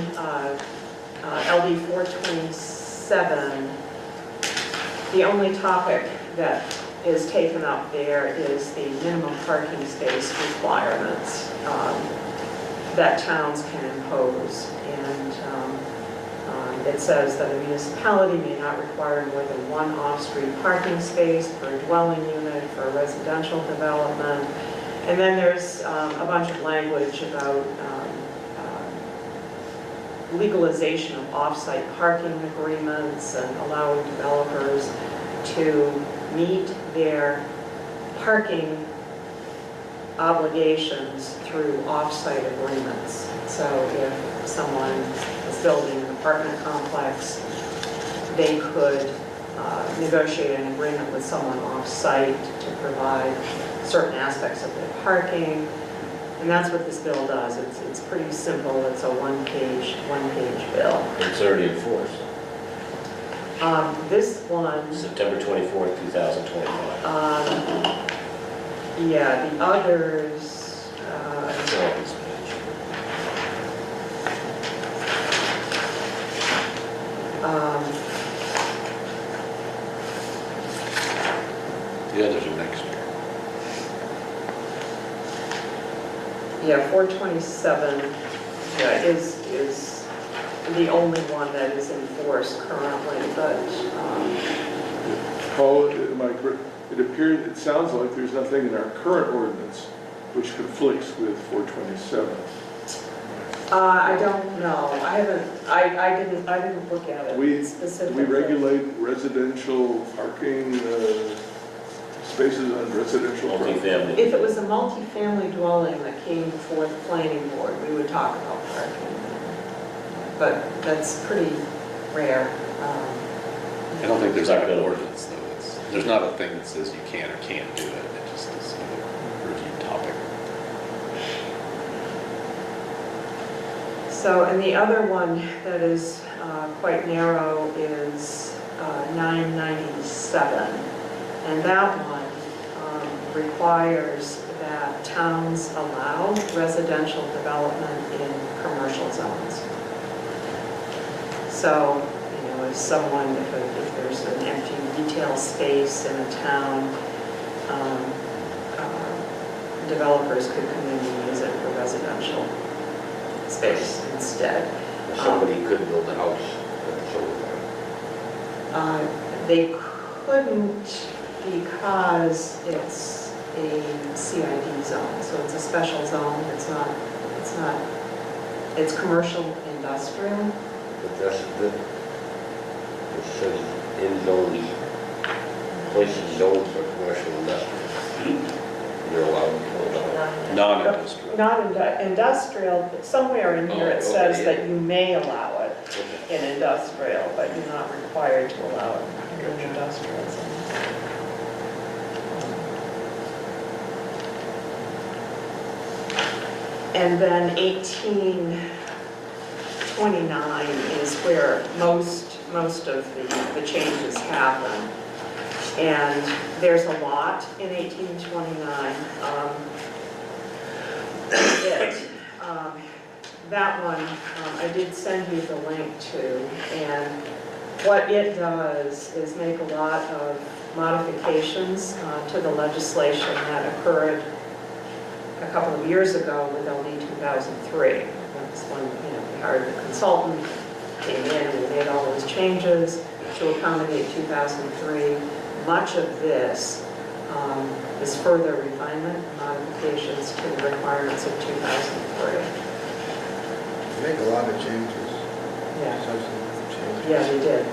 LD 427, the only topic that is taken up there is the minimum parking space requirements that towns can impose. And it says that a municipality may not require more than 1 off-street parking space per dwelling unit for a residential development. And then there's a bunch of language about legalization of off-site parking agreements and allowing developers to meet their parking obligations through off-site agreements. So if someone is building an apartment complex, they could negotiate an agreement with someone off-site to provide certain aspects of their parking. And that's what this bill does. It's pretty simple. It's a one-page bill. It's already enforced. This one, September 24th, 2025. yeah, the others, It's on this page. The others are next year. yeah, 427, yeah, is the only one that is enforced currently, but, Paul, am I correct? It sounds like there's nothing in our current ordinance which conflicts with 427. I don't know. I didn't look at We it specifically. regulate residential parking spaces on residential property. Multifamily. If it was a multifamily dwelling that came before the planning board, we would talk about parking. But that's pretty rare. I don't think there's like an ordinance though. There's not a thing that says you can or can't do it. It just is a review topic. So, and the other one that is quite narrow is 997. And that one requires that towns allow residential development in commercial zones. So, you know, if someone, if there's an empty retail space in a town, developers could come in and use it for residential space instead. Somebody could build a house at the same time. They couldn't because it's a CID zone, so it's a special zone. It's commercial industrial. But that's the, it says in zones, places zoned for commercial industrial. You're allowed to build a house. Non-industrial. Not industrial, but somewhere in here it Oh, says okay, that you may allow it Okay. in industrial, but you're not required to allow it in industrial zones. And then 1829 is where most of the changes happen. And there's a lot in 1829. That one, I did send you the link to, and what it does is make a lot of modifications to the legislation that occurred a couple of years ago with LD 2003. That's when, you know, we hired the consultant, came in, and we made all those changes to accommodate 2003. Much of this is further refinement, modifications to the requirements of 2003. Make a lot of changes. Yeah. Substantive changes. Yeah, they did.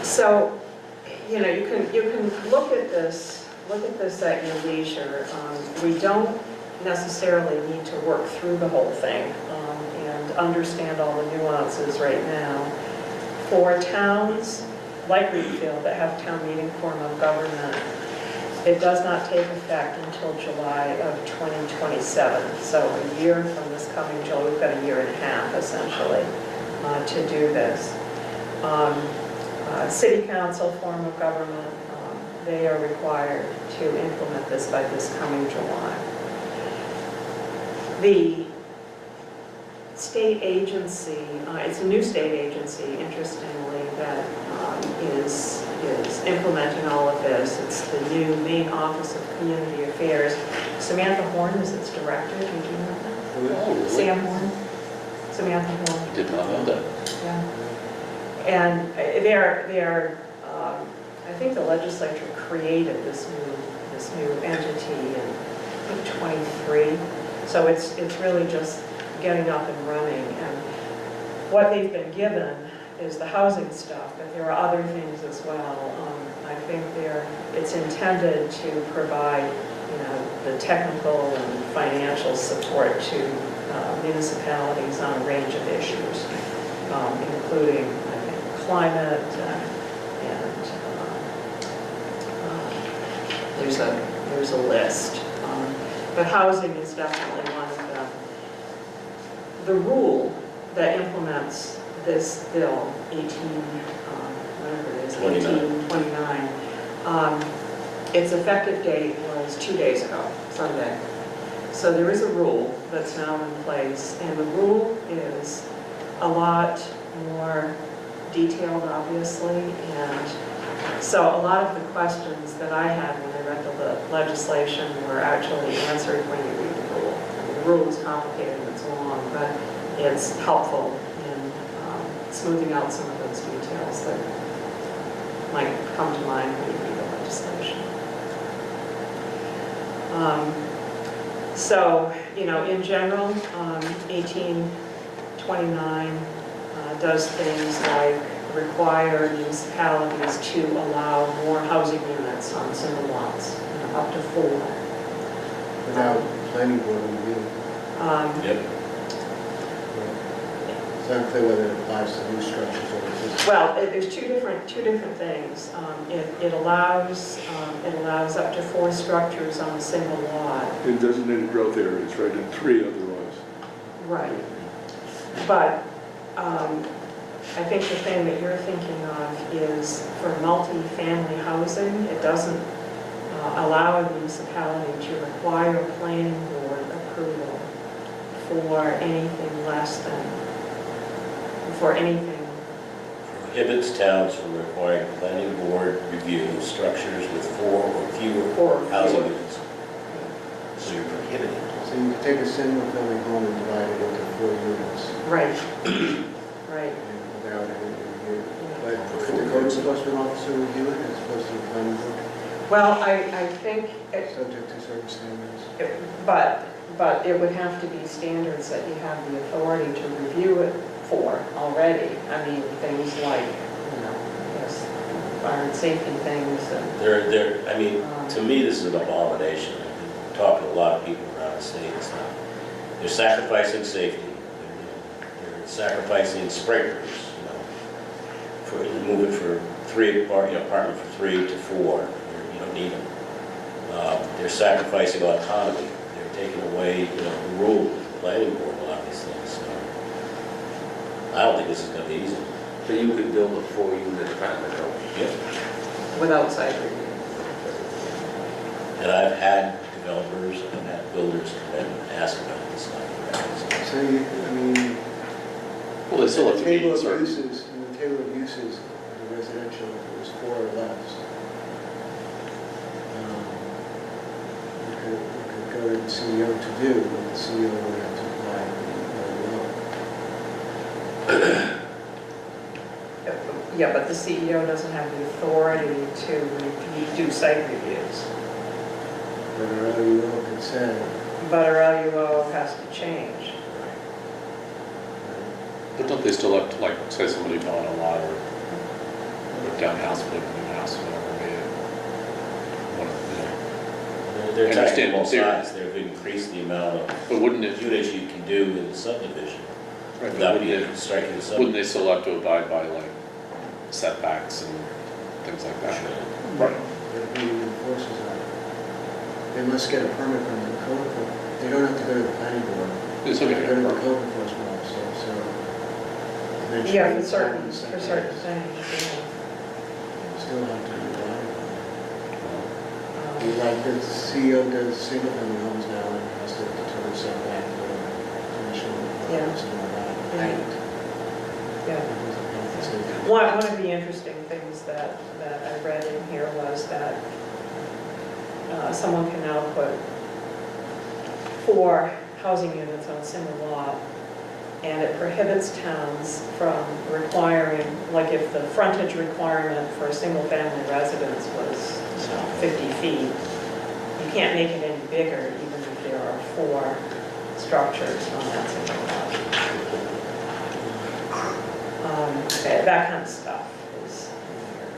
So, you know, you can look at this at your leisure. We don't necessarily need to work through the whole thing and understand all the nuances right now. For towns like Readfield that have town meeting form of government, it does not take effect until July of 2027. So a year from this coming July, we've got a year and a half essentially to do this. City council form of government, they are required to implement this by this coming July. The state agency, it's a new state agency, interestingly, that is implementing all of this. It's the new Maine Office of Community Affairs. Samantha Horn is its director. Did you know that? Oh, really? Sam Horn? Samantha Horn. Did not know that. Yeah. And they are. I think the legislature created this new entity in, I think, 23. So it's really just getting up and running. And what they've been given is the housing stuff, but there are other things as well. I think it's intended to provide, you know, the technical and financial support to municipalities on a range of issues, including, I think, climate and there's a list. But housing is definitely one of them. The rule that implements this bill, 1829, its effective date was 2 days ago, Sunday. So there is a rule that's now in place, and the rule is a lot more detailed, obviously, and so a lot of the questions that I had when I read the legislation were actually answered when you read the rule. The rule is complicated and it's long, but it's helpful in smoothing out some of those details that might come to mind when you read the legislation. So, you know, in general, 1829 does things like require municipalities to allow more housing units on single lots, up to 4. Without planning board review. Yep. It's unclear whether it applies to new structures or existing. Well, there's two different things. It allows up to 4 structures on a single lot. In designated growth areas, right, and 3 otherwise. Right. But I think the thing that you're thinking of is for multi-family housing, it doesn't allow a municipality to require planning board approval for anything less than, for anything. Prohibits towns from requiring planning board review of structures with 4 or fewer Or housing fewer. units. So you're prohibiting. So you can take a single-family home and divide it into 4 units. Right. Right. And without any review. But could the code enforcement officer review it as opposed to the planning board, Well, I think, subject to certain standards? but it would have to be standards that you have the authority to review it for already. I mean, things like, yes, fire and safety things and. I mean, to me, this is an abomination. I've talked to a lot of people around the state. It's not, they're sacrificing safety. They're sacrificing sprinklers, for move it for apartment for 3 to 4. You don't need them. They're sacrificing autonomy. They're taking away, the rule of the planning board, a lot of these things. So I don't think this is going to be easy. So you could build a 4-unit apartment house. Yep. Without site review. And I've had developers, I've had builders come in and ask about this kind of practice. So you, I mean, Well, they still have in to the meet table of certain. uses, in the table of uses, the residential, if it was 4 or less. You could go to the CEO to do what the CEO would have to apply Yeah, but the CEO doesn't have the authority to do site reviews. but our LUO could say, But our LUO has to change. But don't they still have to, like, say somebody bought a lot or put down a house, put a new house, whatever, maybe, They're I taxing understand both the theory. sides. They've increased the amount of but wouldn't it, units you can do in the subdivision right, but without wouldn't being it, striking the wouldn't subdivision. they still have to abide by, like, setbacks and things like that? Right. that he enforces that. They must get a permit from the code, they don't have to go to the planning board. It's They okay. have to go to the code enforcement officer, so. and then Yeah, change for the certain setbacks. things, Still have to be done. yeah. Like the CEO does single-family homes now and has to determine setback for commission Yeah. and all that. Yeah. Height. Yeah. It's One of the interesting things that I read in here was that someone can now put 4 housing units on a single lot, and it prohibits towns from requiring, like if the frontage requirement for a single-family residence was 50 feet, you can't make it any bigger even if there are 4 structures on that single lot. That kind of stuff is in here.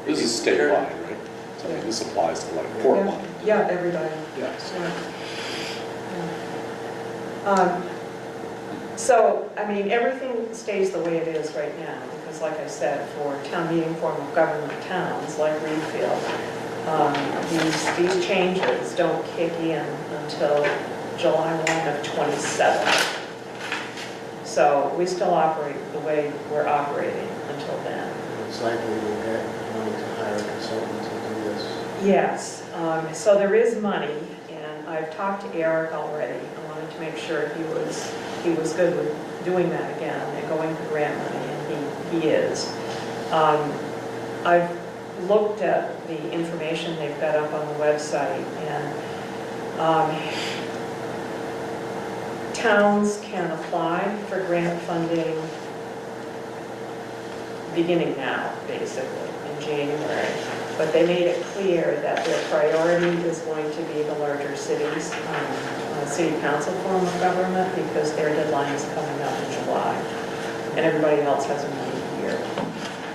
This is statewide, right? So I mean, this applies to, like, Portland. Yeah, everybody. Yes. So, I mean, everything stays the way it is right now, because like I said, for town meeting form of government towns like Readfield, these changes don't kick in until July 1 of '27. So we still operate the way we're operating until then. It's likely we'll get money to hire a consultant to do this. Yes, so there is money, and I've talked to Eric already. I wanted to make sure he was good with doing that again and going for grant money, and he is. I've looked at the information they've got up on the website, and towns can apply for grant funding beginning now, basically, in January. But they made it clear that their priority is going to be the larger cities, city council form of government, because their deadline is coming up in July. and everybody else has a meeting here.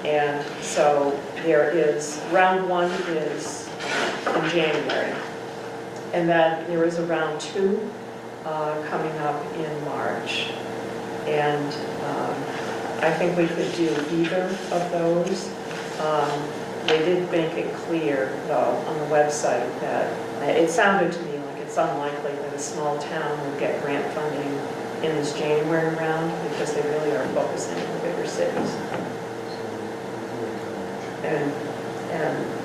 And so there is, round one is in January. And then there is a round two coming up in March. And I think we could do either of those. They did make it clear, though, on the website that it sounded to me like it's unlikely that a small town would get grant funding in this January round because they really are focusing on the bigger cities. And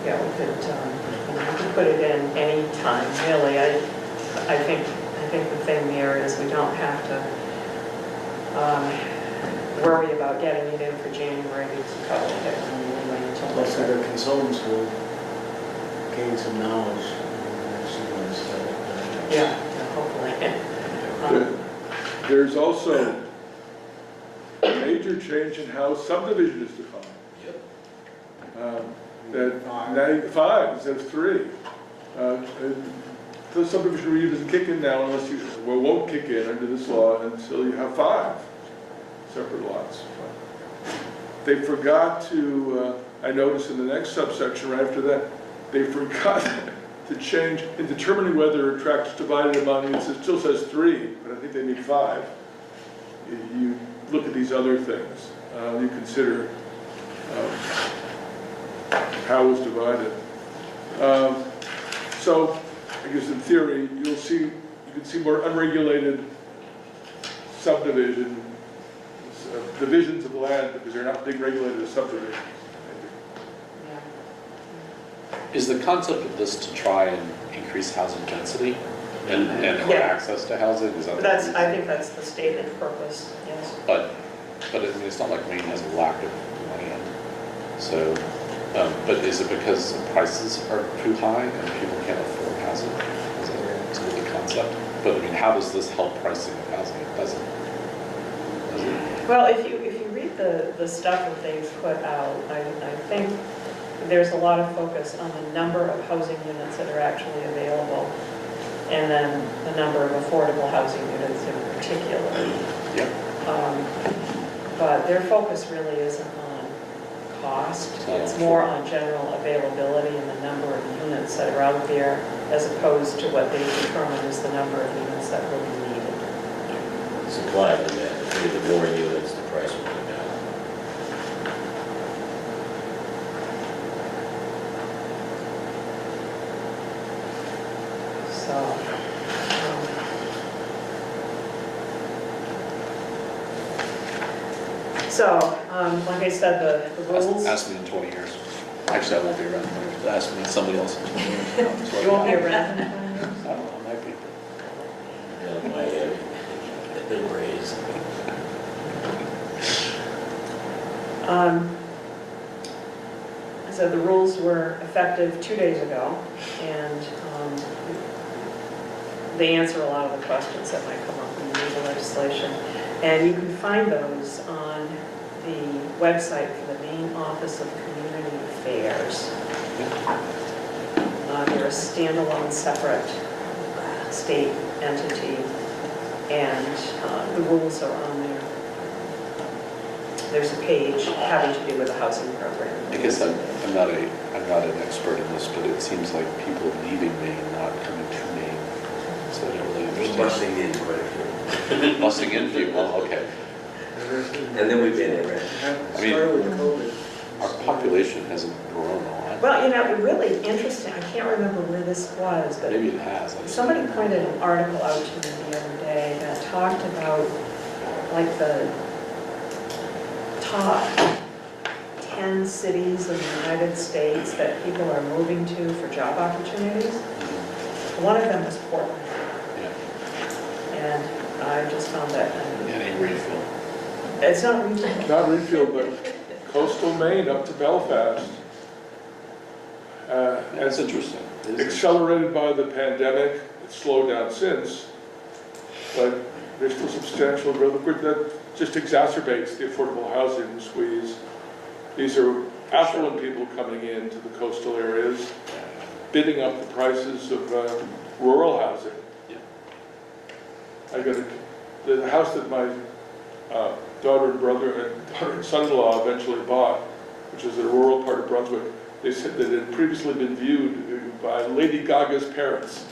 yeah, we could put it in any time, really. I think the thing there is we don't have to worry about getting it in for January because we probably get it anyway until Plus, later. the consultants will gain some knowledge in the next few months. Yeah, hopefully. There's also a major change in how subdivision is defined. That now 5 instead of 3. The subdivision review doesn't kick in now unless you, well, won't kick in under this law until you have 5 separate lots. They forgot to, I noticed in the next subsection right after that, they forgot to change, in determining whether a tract is divided among units, it still says 3, but I think they need 5. You look at these other things, you consider how it was divided. So, I guess in theory, you can see more unregulated subdivision, divisions of land because they're not being regulated as subdivisions. Is the concept of this to try and increase housing density and Yeah. access to housing? Is that? But I think that's the stated purpose, yes. But I mean, it's not like Maine has a lack of land. So, but is it because the prices are too high and people can't afford housing? Is that sort of the concept? But I mean, how does this help pricing of housing? It doesn't. Does it? Well, if you read the stuff that they've put out, I think there's a lot of focus on the number of housing units that are actually available, and then the number of affordable housing units in particular. Yep. But their focus really isn't on cost. It's more on general availability and the number of units that are out there, as opposed to what they determine is the number of units that will be needed. Supply and demand, the more units, the price will go down. So, like I said, the rules. Ask me in 20 years. Actually, I won't be around. Ask me somebody else in 20 years. You won't be around. I don't know, I might be. Miami, big raise. So the rules were effective 2 days ago, and they answer a lot of the questions that might come up in the legislation. And you can find those on the website for the Maine Office of Community Affairs. They're a standalone, separate state entity, and the rules are on there. There's a page having to do with the housing program. I guess I'm not an expert in this, but it seems like people leaving Maine, not coming to Maine. So I don't really understand. Busing in quite a few. Busing in people, oh, okay. And then we've been there, right? I mean, Started with COVID. Our population hasn't grown a lot. Well, you know, really interesting, I can't remember where this was, but Maybe it has. somebody pointed an article out to me the other day that talked about like the top 10 cities in the United States that people are moving to for job opportunities. One of them is Portland. Yeah. And I just found that, And a Readfield. it's not Readfield. Not Readfield, but coastal Maine up to Belfast. That's interesting. It is Accelerated by the pandemic, it's slowed down since, but there's still substantial growth. Of course, that just exacerbates the affordable housing squeeze. These are affluent people coming into the coastal areas, bidding up the prices of rural housing. Yeah. I got the house that my daughter and son-in-law eventually bought, which is a rural part of Brunswick, they said that it had previously been viewed by Lady Gaga's parents.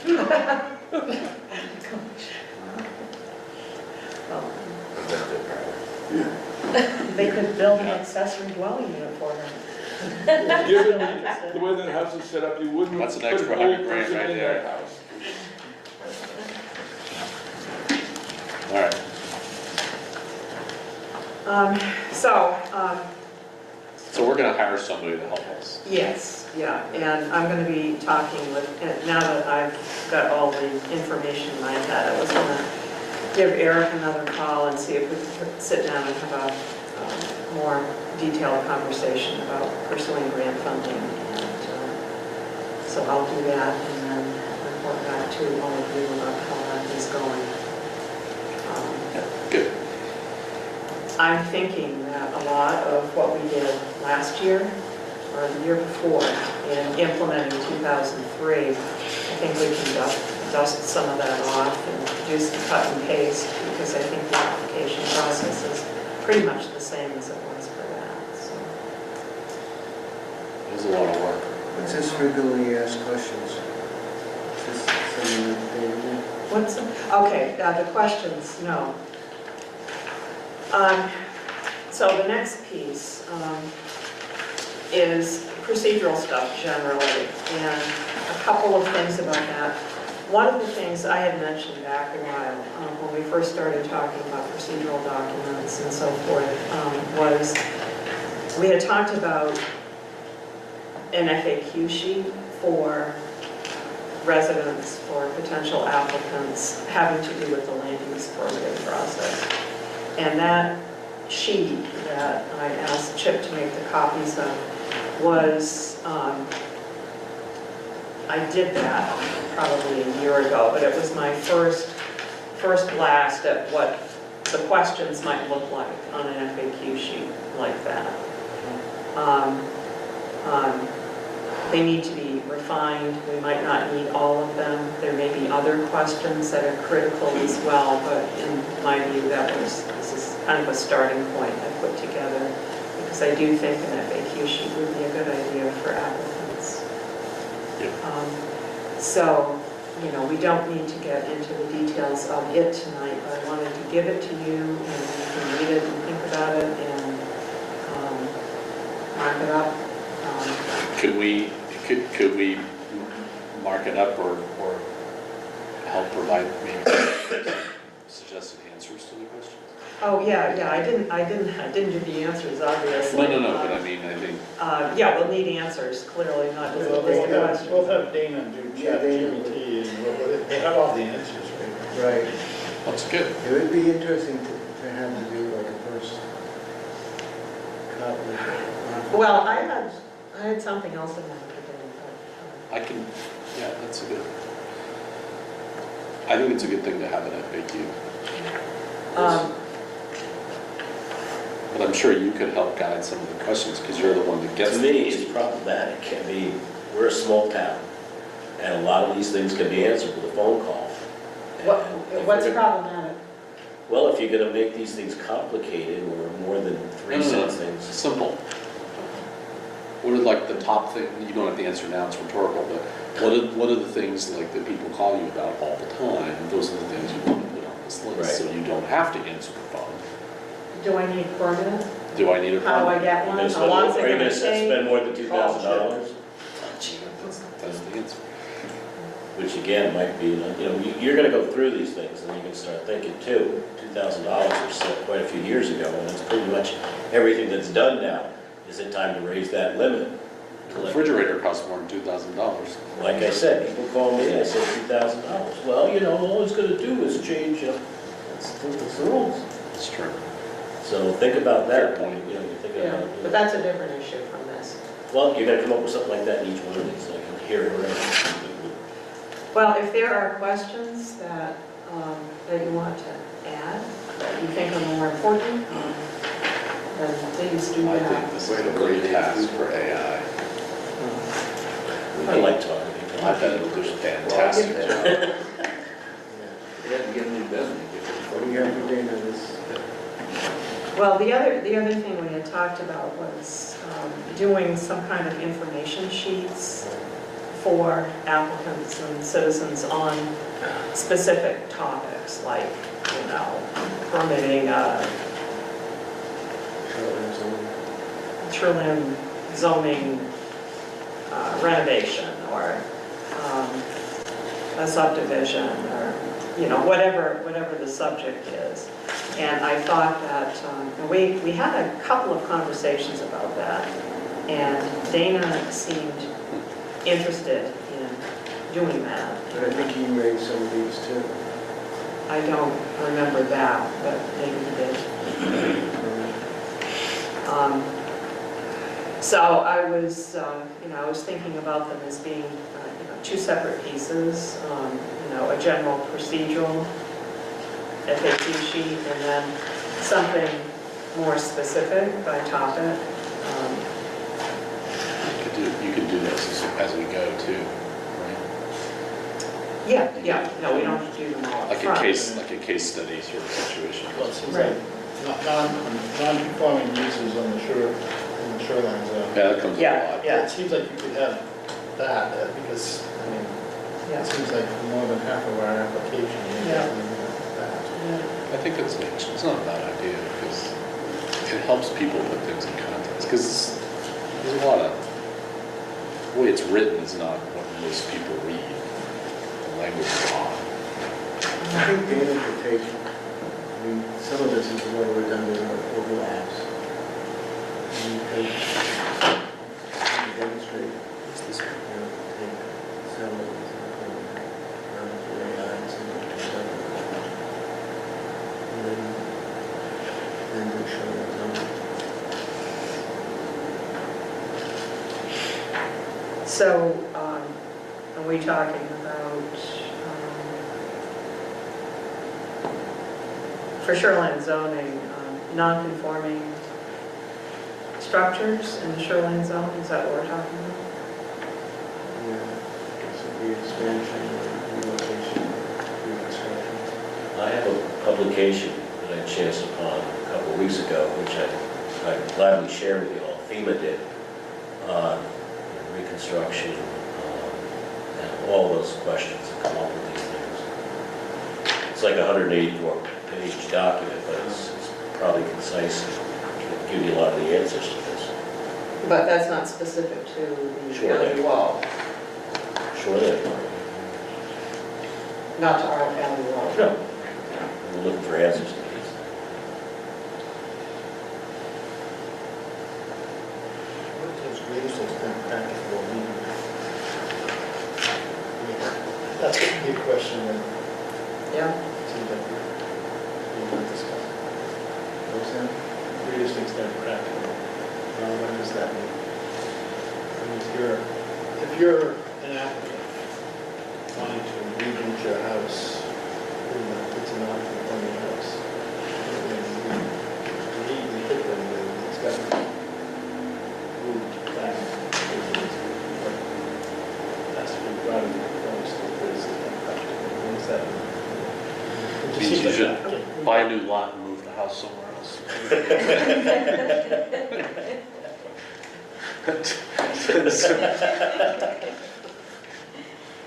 Well, That's their they could build an accessory dwelling unit for her. Given the way that house is set up, you wouldn't That's put an extra an old 100 grand person right in there. that house. All right. So we're gonna hire somebody to help us. Yes, yeah, and I'm going to be talking with, and now that I've got all the information in my head, I was going to give Eric another call and see if we could sit down and have a more detailed conversation about pursuing grant funding. And so I'll do that and then report back to all of you about how that is going. Good. I'm thinking that a lot of what we did last year or the year before in implementing 2003, I think we can dust some of that off and do some cut and paste because I think the application process is pretty much the same as it was for that. So. It was a lot of work. What's this frequently asked questions? Is this something that they do? What's okay? The questions, no. So the next piece is procedural stuff generally, and a couple of things about that. One of the things I had mentioned back a while when we first started talking about procedural documents and so forth was we had talked about an FAQ sheet for residents, for potential applicants having to do with the land use permitting process. And that sheet that I asked Chip to make the copies of was, I did that probably a year ago, but it was my first blast at what the questions might look like on an FAQ sheet like that. They need to be refined. We might not need all of them. There may be other questions that are critical as well, but in my view, this is kind of a starting point I put together because I do think an FAQ sheet would be a good idea for applicants. So, you know, we don't need to get into the details of it tonight, but I wanted to give it to you and you can read it and think about it and mark it up. Could we mark it up or help provide maybe suggested answers to the questions? Oh, yeah, I didn't do the answers, obviously. No, but I mean, I think, Yeah, we'll need answers, clearly, not just a We'll list of questions. we'll have Dana do Yeah, Dana will. ChatGPT and they have all the answers. Right. that's good. It would be interesting to have them do like a first cut. Well, I had something else in mind today, I can, yeah, that's a good, I think it's a good thing to have an FAQ. but, But I'm sure you could help guide some of the questions because you're the one that gets To them. me, it's problematic. I mean, we're a small town, and a lot of these things can be answered with a phone call. And if what's we're gonna- problematic? Well, if you're gonna make these things complicated or more than three No. things. Simple. What are like the top thing, you don't have to answer now, it's rhetorical, but what are the things like that people call you about all the time? Those are the things you want to put on this list, so you don't have to answer the phone. Do I need a permit? Do I need a How do I permit? get You're one? gonna How spend long more- is it are you going gonna to take? spend more than $2,000? That's the answer. Which again, might be, you're gonna go through these things and you can start thinking too, $2,000 was set quite a few years ago, and it's pretty much everything that's done now. Is it time to raise that limit? The refrigerator costs more than $2,000. Like I said, people call me, I said $2,000. Well, all it's gonna do is change, that's the rules. That's true. So think about that. Fair point. You think Yeah, about, but that's a different issue from this. well, you gotta come up with something like that in each one of these, so I can hear it right. Well, if there are questions that you want to add, that you think are more important, then please do I that. think this is a great task for AI. I like talking to people. I bet it'll do a fantastic job. They have to get a new building. What do you have for Dana this? Well, the other thing we had talked about was doing some kind of information sheets for applicants and citizens on specific topics, like, you know, permitting shoreline zoning renovation, or a subdivision, or, you know, whatever the subject is. And I thought that, we had a couple of conversations about that, and Dana seemed interested in doing that. But I think he made some of these too. I don't remember that, but maybe he did. So I was, I was thinking about them as being, two separate pieces. A general procedural FAQ sheet, and then something more specific by topic. You could do this as we go too, right? Yeah, no, we don't have to do them all up Like front. a case study sort of situation. Well, it seems Right. like non-conforming uses on the shoreline zone. Yeah, that comes up a Yeah, lot. yeah. It seems like you could have that, because, I mean, Yeah. it seems like more than half of our application is Yeah. that. I think it's not a bad idea, because it helps people put things in context, because there's a lot of, the way it's written is not what most people read. The language is odd. I think Dana could take, some of this is a little redundant or overlaps. And you could demonstrate, What's this one? take some of these and put them around the lines and stuff. And then do show that number. So, are we talking about, for shoreline zoning, non-conforming structures in the shoreline zone? Is that what we're talking about? Yeah, this would be expansion, relocation, reconstruction. I have a publication that I chanced upon a couple of weeks ago, which I gladly share with you all. FEMA did on reconstruction and all those questions that come up with these things. It's like a 184-page document, but it's probably concise and give you a lot of the answers to this. But that's not specific to the Shoreline. alley wall, Sure that. not to our alley wall. No. We're looking for answers to these. What does greatest extent practicable mean? That's a big question that Yeah, seems like we want to discuss. What's that? Greatest extent practicable. What does that mean? I mean, if you're an applicant wanting to rebuild your house, it's a non-conforming house. We hit them with, it's got roof back. Has to be brought into conformance to the greatest extent practicable. What does that mean? It just Means seems you like should that. buy a new lot and move the house somewhere else.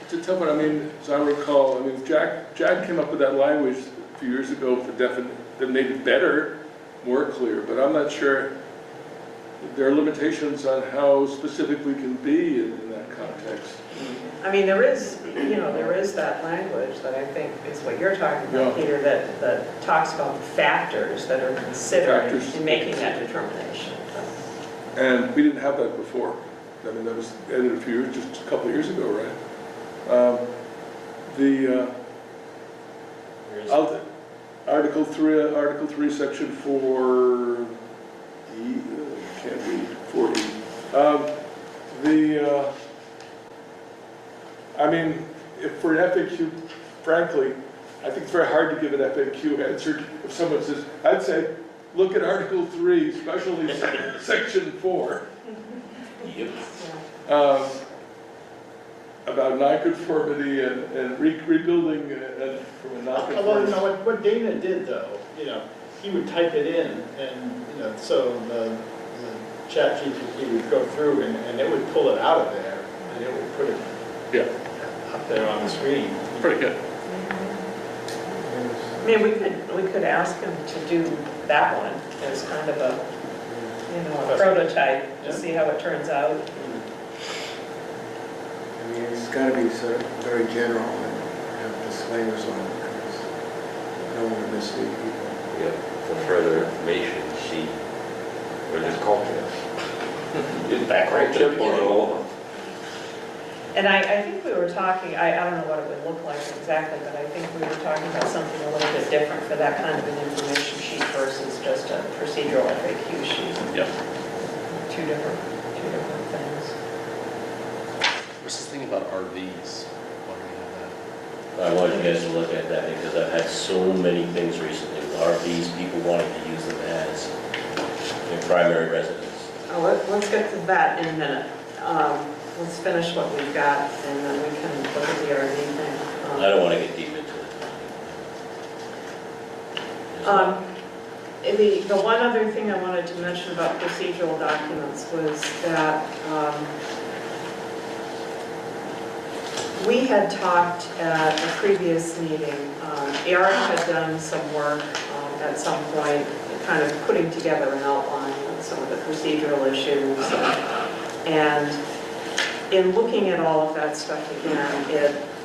It's a tough one. I mean, as I recall, Jack came up with that language a few years ago for that made it better, more clear, but I'm not sure there are limitations on how specific we can be in that context. I mean, there is that language that I think is what you're talking about, Yeah. Peter, that talks about the factors that are considered Factors. in making that determination. And we didn't have that before. I mean, that was added just a couple of years ago, right? Article 3, Section 4, can't read, 4E. I mean, if for an FAQ, frankly, I think it's very hard to give an FAQ answer if someone says, I'd say, look at Article 3, especially Section 4. Yep. About nonconformity and rebuilding and from a Although, nonconformity. what Dana did though, he would type it in, and, you know, so the chat GPT would go through and it would pull it out of there, and it would put it Yeah, up there on the screen. pretty good. I mean, we could ask him to do that one as kind of a, you know, a prototype, to Yeah. see how it turns out. I mean, it's gotta be sort of very general and have disclaimers on it, because I don't want to mislead people. Yeah, for further information, see where this culture is. Background check. All of them. And I think we were talking, I don't know what it would look like exactly, but I think we were talking about something a little bit different for that kind of an information sheet versus just a procedural FAQ sheet. Yep. Two different things. What's this thing about RVs? Why do we have that? I wanted you guys to look at that because I've had so many things recently with RVs, people wanting to use them as their primary residence. Let's get to that in a minute. Let's finish what we've got, and then we can look at the RV thing. I don't want to get deep into it. The one other thing I wanted to mention about procedural documents was that we had talked at a previous meeting, Eric had done some work at some point, kind of putting together an outline of some of the procedural issues. And in looking at all of that stuff again,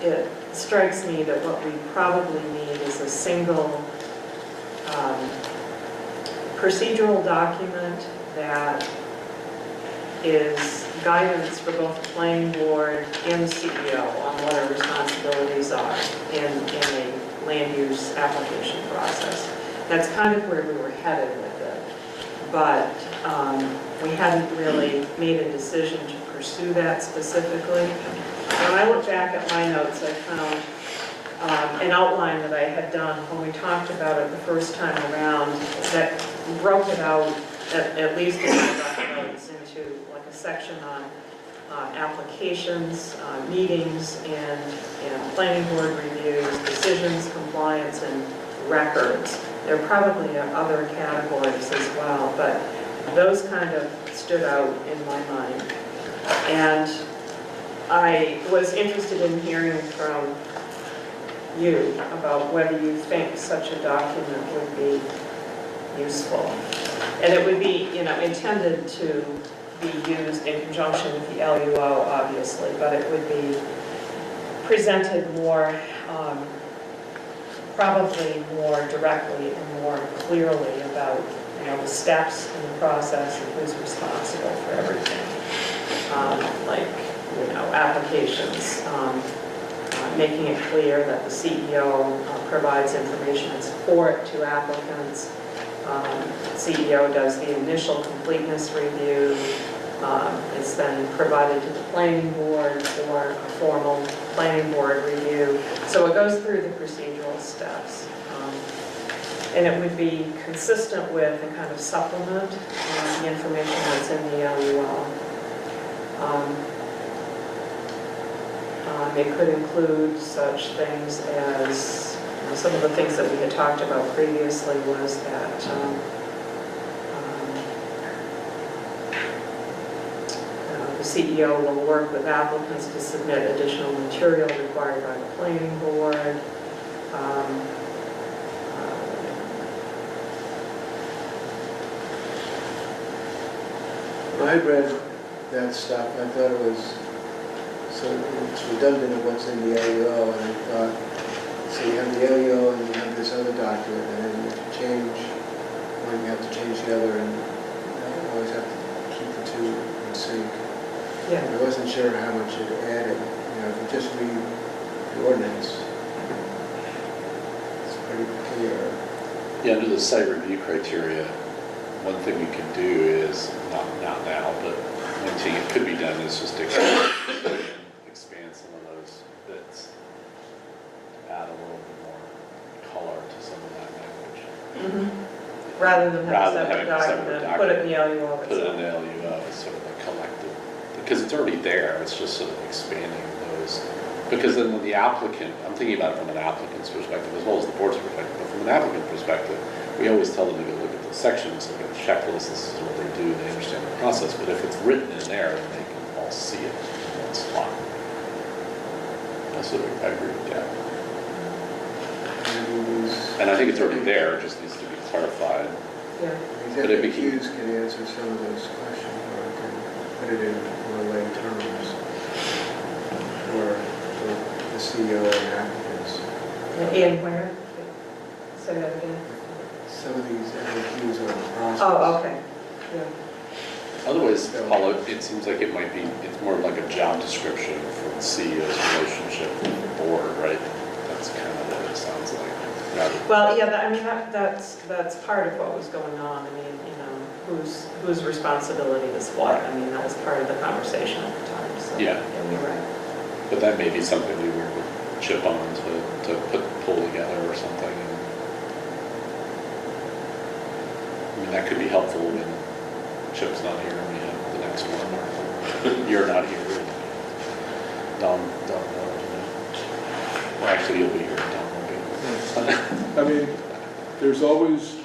it strikes me that what we probably need is a single procedural document that is guidance for both the planning board and the CEO on what our responsibilities are in a land use application process. That's kind of where we were headed with it, but we hadn't really made a decision to pursue that specifically. When I look back at my notes, I found an outline that I had done when we talked about it the first time around that broke it out, at least in my rough notes, into like a section on applications, meetings, and planning board reviews, decisions, compliance, and records. There probably are other categories as well, but those kind of stood out in my mind. And I was interested in hearing from you about whether you think such a document would be useful. And it would be, you know, intended to be used in conjunction with the LUO, obviously, but it would be presented more, probably more directly and more clearly about, you know, the steps in the process and who's responsible for everything. Like, you know, applications, making it clear that the CEO provides information and support to applicants. CEO does the initial completeness review. It's then provided to the planning board for a formal planning board review. So it goes through the procedural steps. And it would be consistent with and kind of supplement the information that's in the LUL. It could include such things as, you know, some of the things that we had talked about previously was that the CEO will work with applicants to submit additional material required by the planning board. When I read that stuff, I thought it was sort of, it's redundant of what's in the LUO, and I thought, so you have the LUO and you have this other document, and then you have to change one, you have to change the other, and you always have to keep the two in sync. Yeah. I wasn't sure how much it added. You know, if you just read the ordinance, it's pretty clear. Yeah, under the site review criteria, one thing we can do is, not now, but one thing it could be done is just expand some of those bits, add a little bit more color to some of that language. Mm-hmm. Rather than have a separate document, put it in the LUO. Put it in the LUO as sort of a collective, because it's already there, it's just sort of expanding those. Because then when the applicant, I'm thinking about it from an applicant's perspective as well as the board's perspective, but from an applicant perspective, we always tell them to go look at the sections, look at the checklist, this is what they do, they understand the process, but if it's written in there, then they can all see it, that's fine. That's what I agree with that. And I think it's already there, it just needs to be clarified. Yeah. But it FAQs can answer some of those questions, or can put it in more lay terms for the CEO and applicants. And where? Say that again. Some of these FAQs are in the process. Oh, okay, yeah. Otherwise, Paula, it seems like it might be, it's more like a job description for the CEO's relationship with the board, right? That's kind of what it sounds like. Well, yeah, I mean, that's part of what was going on. I mean, you know, whose responsibility is what? I mean, that was part of the conversation at the time, so. Yeah. You're right. But that may be something we work with Chip on to pull together or something. I mean, that could be helpful when Chip's not here and we have the next one, or you're not here. And Don, you know. Well, actually, you'll be here, Don will be. I mean, there's always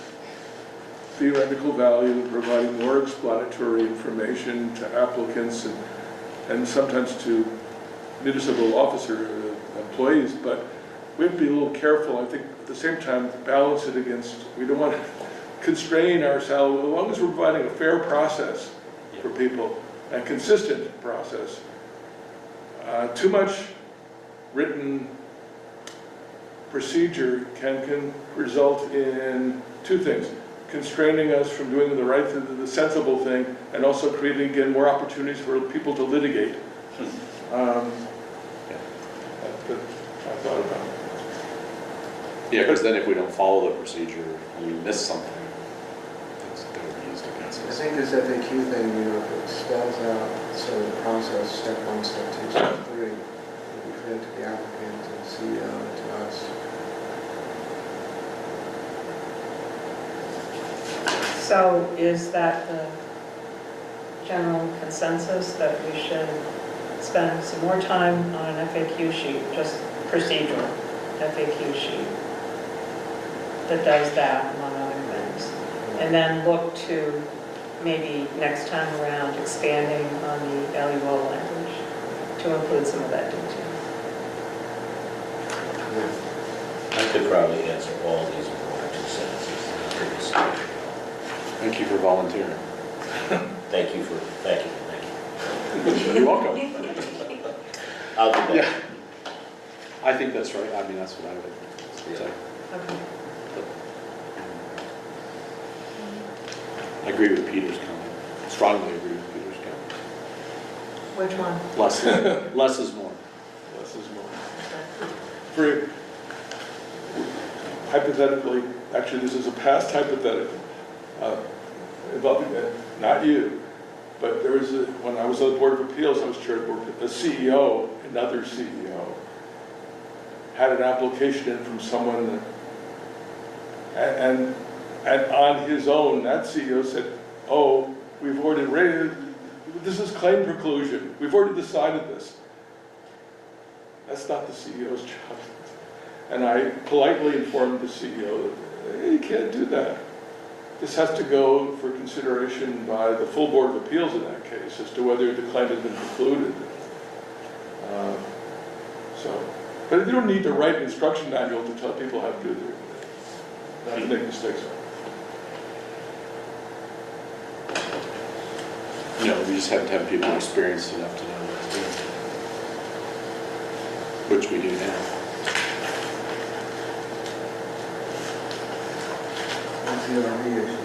theoretical value in providing more explanatory information to applicants and sometimes to municipal officer employees, but we have to be a little careful, I think, at the same time, to balance it against, we don't want to constrain ourselves, as long as we're providing a fair process for people, and consistent process. Too much written procedure can result in two things: constraining us from doing the right, the sensible thing, and also creating, again, more opportunities for people to litigate. That I thought about. Yeah, because then if we don't follow the procedure, and we miss something, it's going to be used against I us. think this FAQ thing, you know, if it spells out sort of the process, step 1, step 2, step 3, it'll be clear to the applicant, to the CEO, and to us. So is that the general consensus that we should spend some more time on an FAQ sheet, just procedural FAQ sheet that does that, among other things? And then look to maybe next time around expanding on the LUO language to include some of that detail. I could probably answer all these in 1 or 2 sentences. Thank you for volunteering. Thank you. You're welcome. I'll do that. Yeah. I think that's right. I mean, that's what I would say. Okay. I agree with Peter's comment. Strongly agree with Peter's comment. Which one? Less is more. Less is more. For hypothetically, actually this is a past hypothetical, involving not you, but there was when I was on the Board of Appeals, I was chair of the board, a CEO, another CEO, had an application in from someone and on his own, that CEO said, oh, we've already raised, this is claim preclusion, we've already decided this. That's not the CEO's job. And I politely informed the CEO that, hey, you can't do that. This has to go for consideration by the full Board of Appeals in that case as to whether the claim has been precluded. But you don't need to write an instruction manual to tell people how to do it, not to make mistakes. No, we just have to have people experienced enough to know what to do, which we do now. That's the RV issue.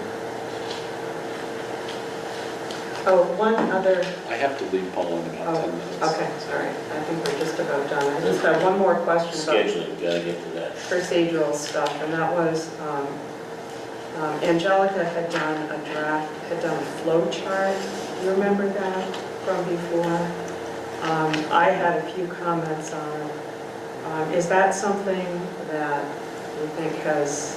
Oh, one other, I have to leave Paul in about 10 minutes. okay, all right. I think we're just about done. I just have one more question about Scheduling, we gotta get to that. procedural stuff, and that was, Angelica had done a flow chart. You remember that from before? I had a few comments on it. Is that something that you think has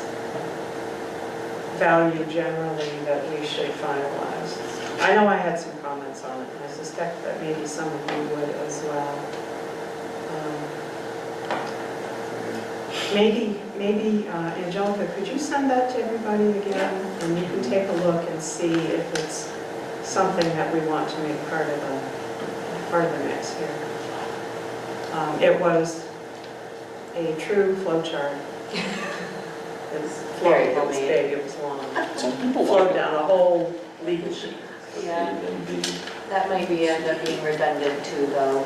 value generally that we should finalize? I know I had some comments on it, and I suspect that maybe some of you would as well. maybe, Angelica, could you send that to everybody again? And you can take a look and see if it's something that we want to make part of the mix here. It was a true flow chart. It's flowed, it was big, it was long. Some people Flowed like down a whole legal sheet. Yeah, And the- that might be end up being redundant too, though,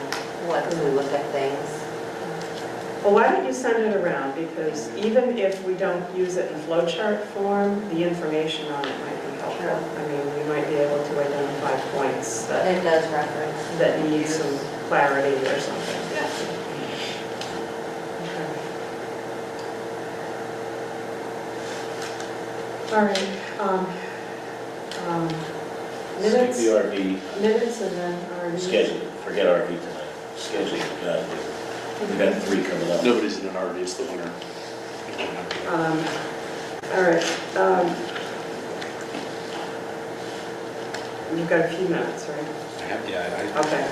once we look at things. Well, why don't you send it around, because even if we don't use it in flow chart form, the information on it might be helpful. Sure. I mean, we might be able to identify points that It does reference. need some clarity or something. Okay. All right. Stick Minutes, the RV minutes and then our. schedule, forget RV tonight, schedule, we got 3 coming up. nobody's in an RV, it's the winter. All right. You've got a few minutes, right? Yeah, Okay,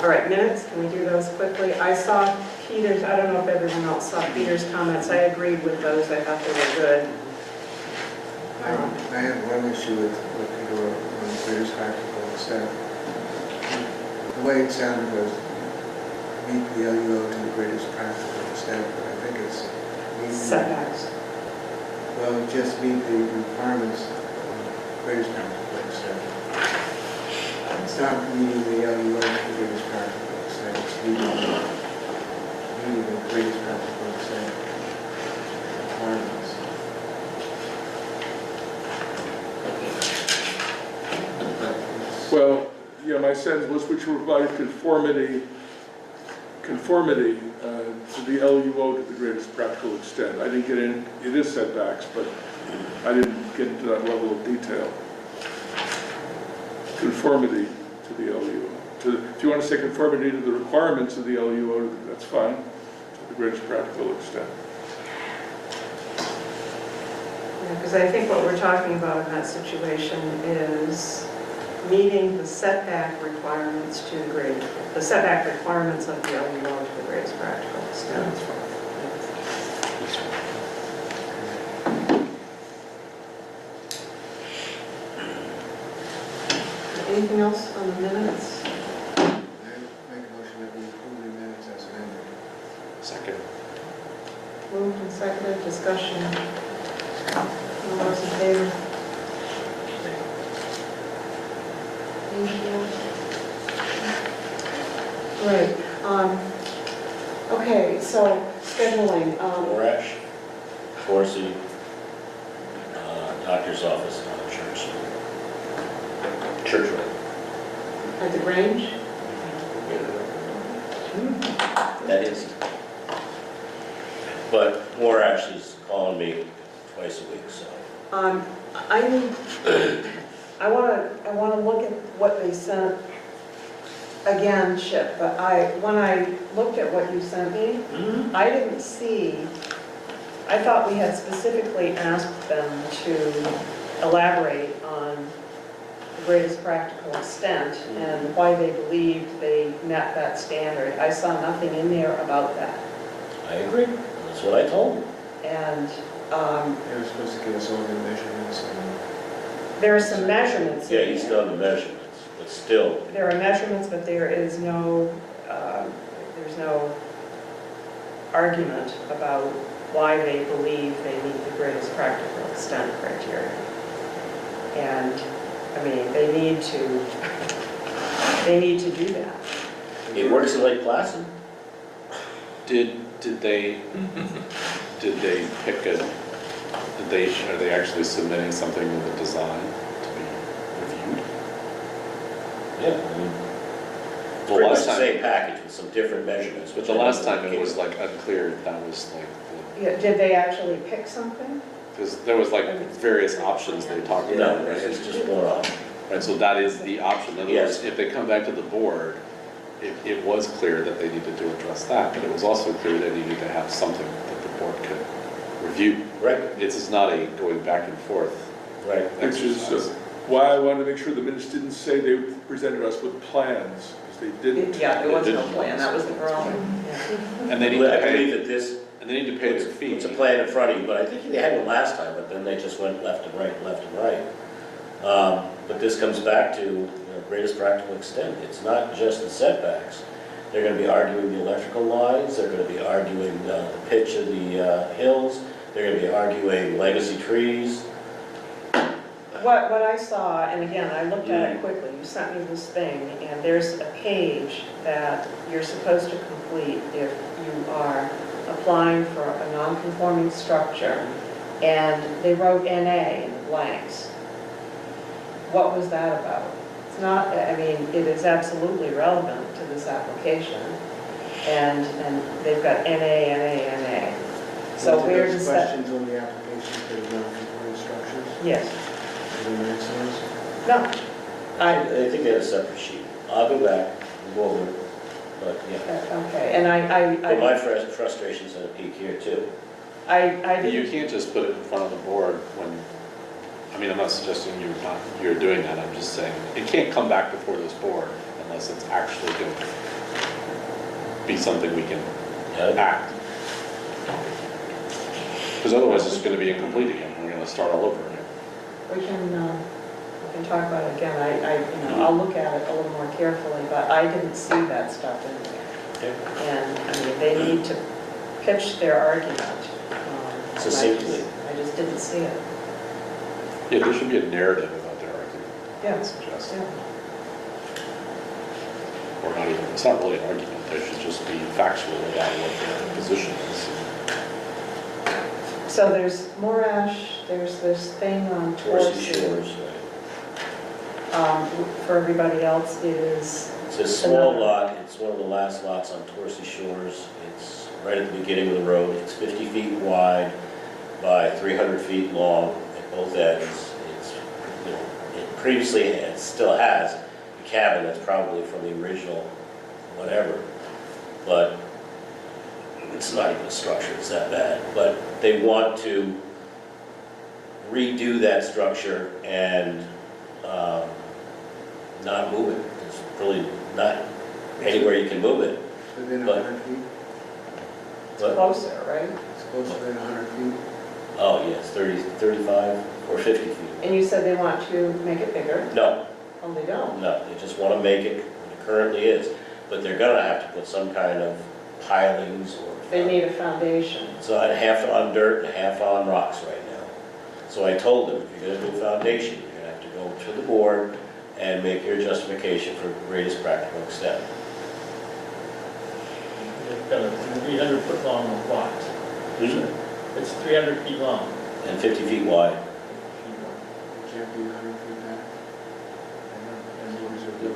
all right, minutes, can we do those quickly? I saw Peter's, I don't know if everyone else saw Peter's comments, I agreed with those, I thought they were good. I have one issue with what Peter wrote on the greatest practical extent. The way it sounded was meet the LUO to the greatest practical extent, but I think it's meet the- Setbacks. Well, just meet the requirements of the greatest practical extent. It's not meeting the LUO to the greatest practical extent, it's meeting the greatest practical extent requirements. But it's- Well, yeah, my sense was which provided conformity to the LUO to the greatest practical extent. I didn't get in, it is setbacks, but I didn't get into that level of detail. Conformity to the LUO. If you want to say conformity to the requirements of the LUO, that's fine, to the greatest practical extent. Because I think what we're talking about in that situation is meeting the setback requirements to the greatest, the setback requirements of the LUO to the greatest practical extent. Anything else on the minutes? I make a motion that we approve the minutes as amended. Second. Moved and seconded, discussion. All those in favor? Thank you. Right, okay, so scheduling, Morash, Corsi, doctor's office, not church. Church road. at the Grange? That is. But Morash is calling me twice a week, so. I want to look at what they sent again, Chip, but when I looked at what you sent me, I didn't see, I thought we had specifically asked them to elaborate on the greatest practical extent and why they believed they met that standard. I saw nothing in there about that. I agree, that's what I told him. And They were supposed to give us all the measurements and there are some measurements in Yeah, there. he's done the measurements, but still, There are measurements, but there is no, there's no argument about why they believe they meet the greatest practical extent criteria. And, I mean, they need to do that. it works in Lake Placid. Did they pick are they actually submitting something with a design to be reviewed? Yeah. I mean, The pretty much last the time, same package with some different measurements. but which the I last think time it was came- like unclear if that was like, Yeah, did they actually pick something? because there was like various options they talked about, No, right? it's just one option. Right, so that is the option. In other Yes. words, if they come back to the board, it was clear that they needed to address that, but it was also clear they needed to have something that the board could review. Right, This is not a going back and forth right. Which is exercise. why I wanted to make sure the minutes didn't say they presented us with plans, because they didn't. Yeah, there was no plan, that was the problem. And they need to I believe pay, that this And they need to pay their fee. It's a plan in front of you, but I think they had one last time, but then they just went left and right, left and right. But this comes back to, you know, greatest practical extent. It's not just the setbacks. They're going to be arguing the electrical lines, they're going to be arguing the pitch of the hills, they're going to be arguing legacy trees. What I saw, and again, I looked at it quickly, you sent me this thing, and there's a page that you're supposed to complete if you are applying for a non-conforming structure, and they wrote NA in the blanks. What was that about? It's not, I mean, it is absolutely relevant to this application, and they've got NA, NA, NA. So Were where there does that? questions on the application for the non-conforming structures? Yes. Any answers? No. I think they had a separate sheet. I'll go back and go over it, but yeah. Okay, and But my frustration's at a peak here too. I You didn't, can't just put it in front of the board when, I mean, I'm not suggesting you're doing that, I'm just saying, it can't come back before this board unless it's actually going to be something we can act. Because otherwise it's going to be incomplete again, we're going to start all over again. we can talk about it again. You know, I'll look at it a little more carefully, but I didn't see that stuff in there. And, I mean, they need to pitch their argument. and Succinctly. I just didn't see it. Yeah, there should be a narrative about their argument, Yeah, I suggest. yeah. Or not even, it's not really an argument, there should just be factual about what their position is. So there's Morash, there's this thing on Towards the Torsi. shores, right? For everybody else is, It's a small lot, it's one of the last lots on Torsi Shores. It's right at the beginning of the road. It's 50 feet wide by 300 feet long at both ends. It's, you know, it previously, it still has a cabin that's probably from the original whatever, but it's not even a structure, it's that bad. But they want to redo that structure and not move it. There's really not anywhere you can move it. Within But- 100 feet? But, closer, right? It's closer than 100 feet? oh yes, 30, 35 or 50 feet. And you said they want to make it bigger? No, Oh, they don't? no, they just want to make it what it currently is. But they're gonna have to put some kind of pilings or. They need a foundation. So I'd half on dirt and half on rocks right now. So I told them, if you're gonna do a foundation, you're gonna have to go to the board and make your justification for greatest practical extent. They've got a 300-foot long lot. It's 300 feet long. And 50 feet wide. It can't be 100 feet back?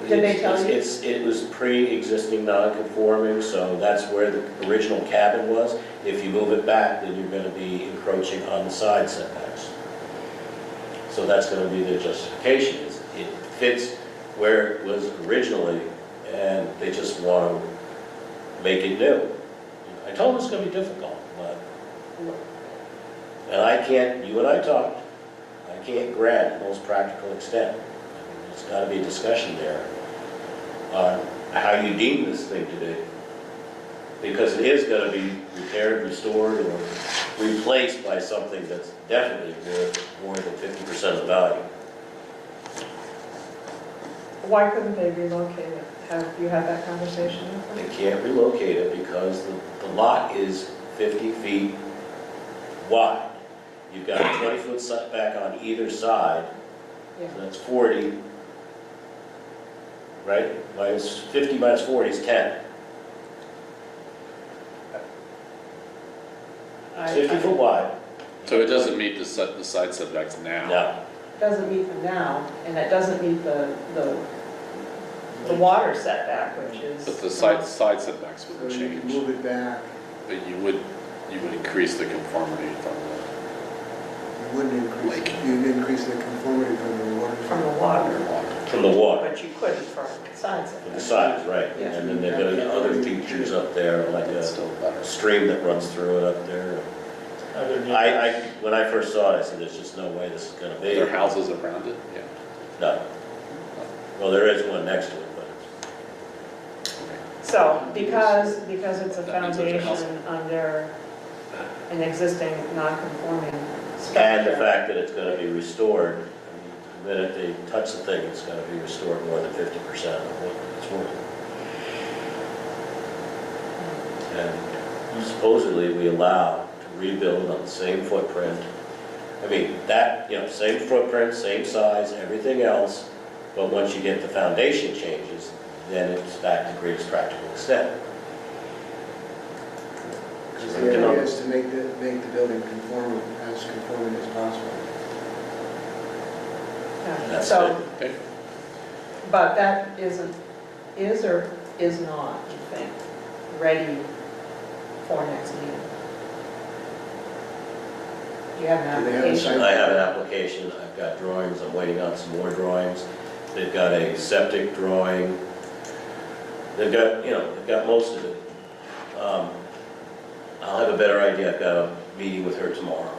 Did they tell you? It was pre-existing non-conforming, so that's where the original cabin was. If you move it back, then you're gonna be encroaching on the side setbacks. So that's gonna be their justification, is it fits where it was originally, and they just want to make it new. I told them it's gonna be difficult, but, and I can't, you and I talked, I can't grant most practical extent. There's got to be a discussion there on how you deem this thing to be. Because it is going to be repaired, restored, or replaced by something that's definitely worth more than 50% of the value. Why couldn't they relocate it? Have you had that conversation with them? They can't relocate it because the lot is 50 feet wide. You've got a 20-foot setback on either side, Yeah. so that's 40, right? Minus 50 minus 40 is 10. It's 50 foot wide. So it doesn't meet the side setbacks now? No, It doesn't meet them now, and it doesn't meet the water setback, which is. But the side setbacks So wouldn't you can change, move it back, but you would increase the conformity from you wouldn't increase, Like- you'd increase the conformity from the water. From the water, the water. from the water, but you couldn't from side from the setback. sides, right. Yeah. And then they've got other features up there, like It's a still better. stream that runs through it up there. Other than- When I first saw it, I said, there's just no way this is gonna Are be. there houses around it? Yeah. No. Well, there is one next to it, but So, because it's a That means there's a house. foundation under an existing non-conforming structure. And the fact that it's gonna be restored, I mean, the minute they touch the thing, it's gonna be restored more than 50% of what it's worth. And supposedly we allow to rebuild on the same footprint. I mean, that, same footprint, same size, everything else, but once you get the foundation changes, then it's back to greatest practical extent. Because the idea is to make the building conforming as possible. Yeah. That's So, Okay. but that is or is not, you think, ready for next meeting? Do you have an Do they have a application? site? I have an application, I've got drawings, I'm waiting on some more drawings. They've got a septic drawing. They've got most of it. I'll have a better idea, I've got a meeting with her tomorrow.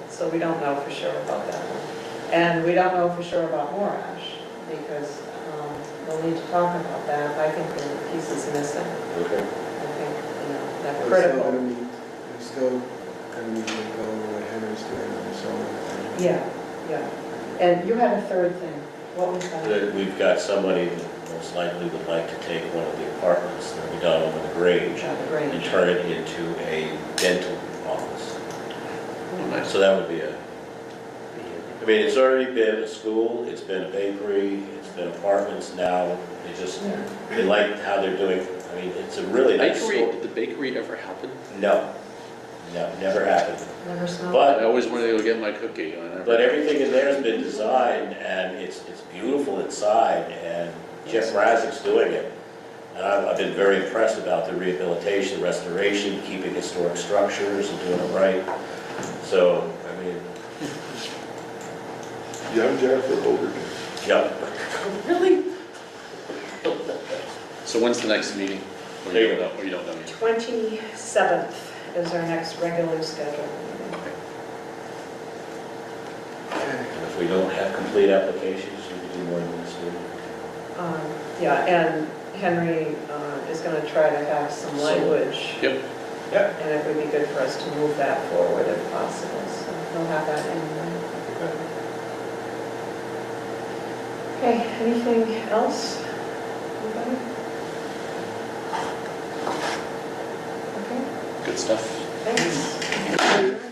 So we don't know for sure about that one. And we don't know for sure about Morash, because we'll need to talk about that. I think there are pieces missing. Okay. I think, that's We're critical. still gonna need to go over what Henry's doing on the solar. Yeah. And you had a third thing. What was that? We've got somebody that most likely would like to take one of the apartments that we done over the Grange The and Grange. turn it into a dental office. Oh, nice. So that would be I mean, it's already been a school, it's been a bakery, it's been apartments now. They like how they're doing, I mean, it's a really nice Bakery, store. did the bakery ever happen? No, never happened. Never smelled? But- I always wanted to go get my cookie. And I never- But everything in there has been designed, and it's beautiful inside, and Jeff Razek's doing it. And I've been very impressed about the rehabilitation, restoration, keeping historic structures and doing it right. So, I mean, Young Jennifer Holder. yeah. Really? So when's the next meeting? Or There you you don't know, or you don't know yet? 27th is our next regularly scheduled meeting. Okay. And if we don't have complete applications, we can do more than this meeting. Yeah, and Henry is going to try to have some language. Yep. And it would be good for us to move that forward if possible, so we'll have that anyway. Okay, anything else? Anybody? Okay, Good stuff. thanks.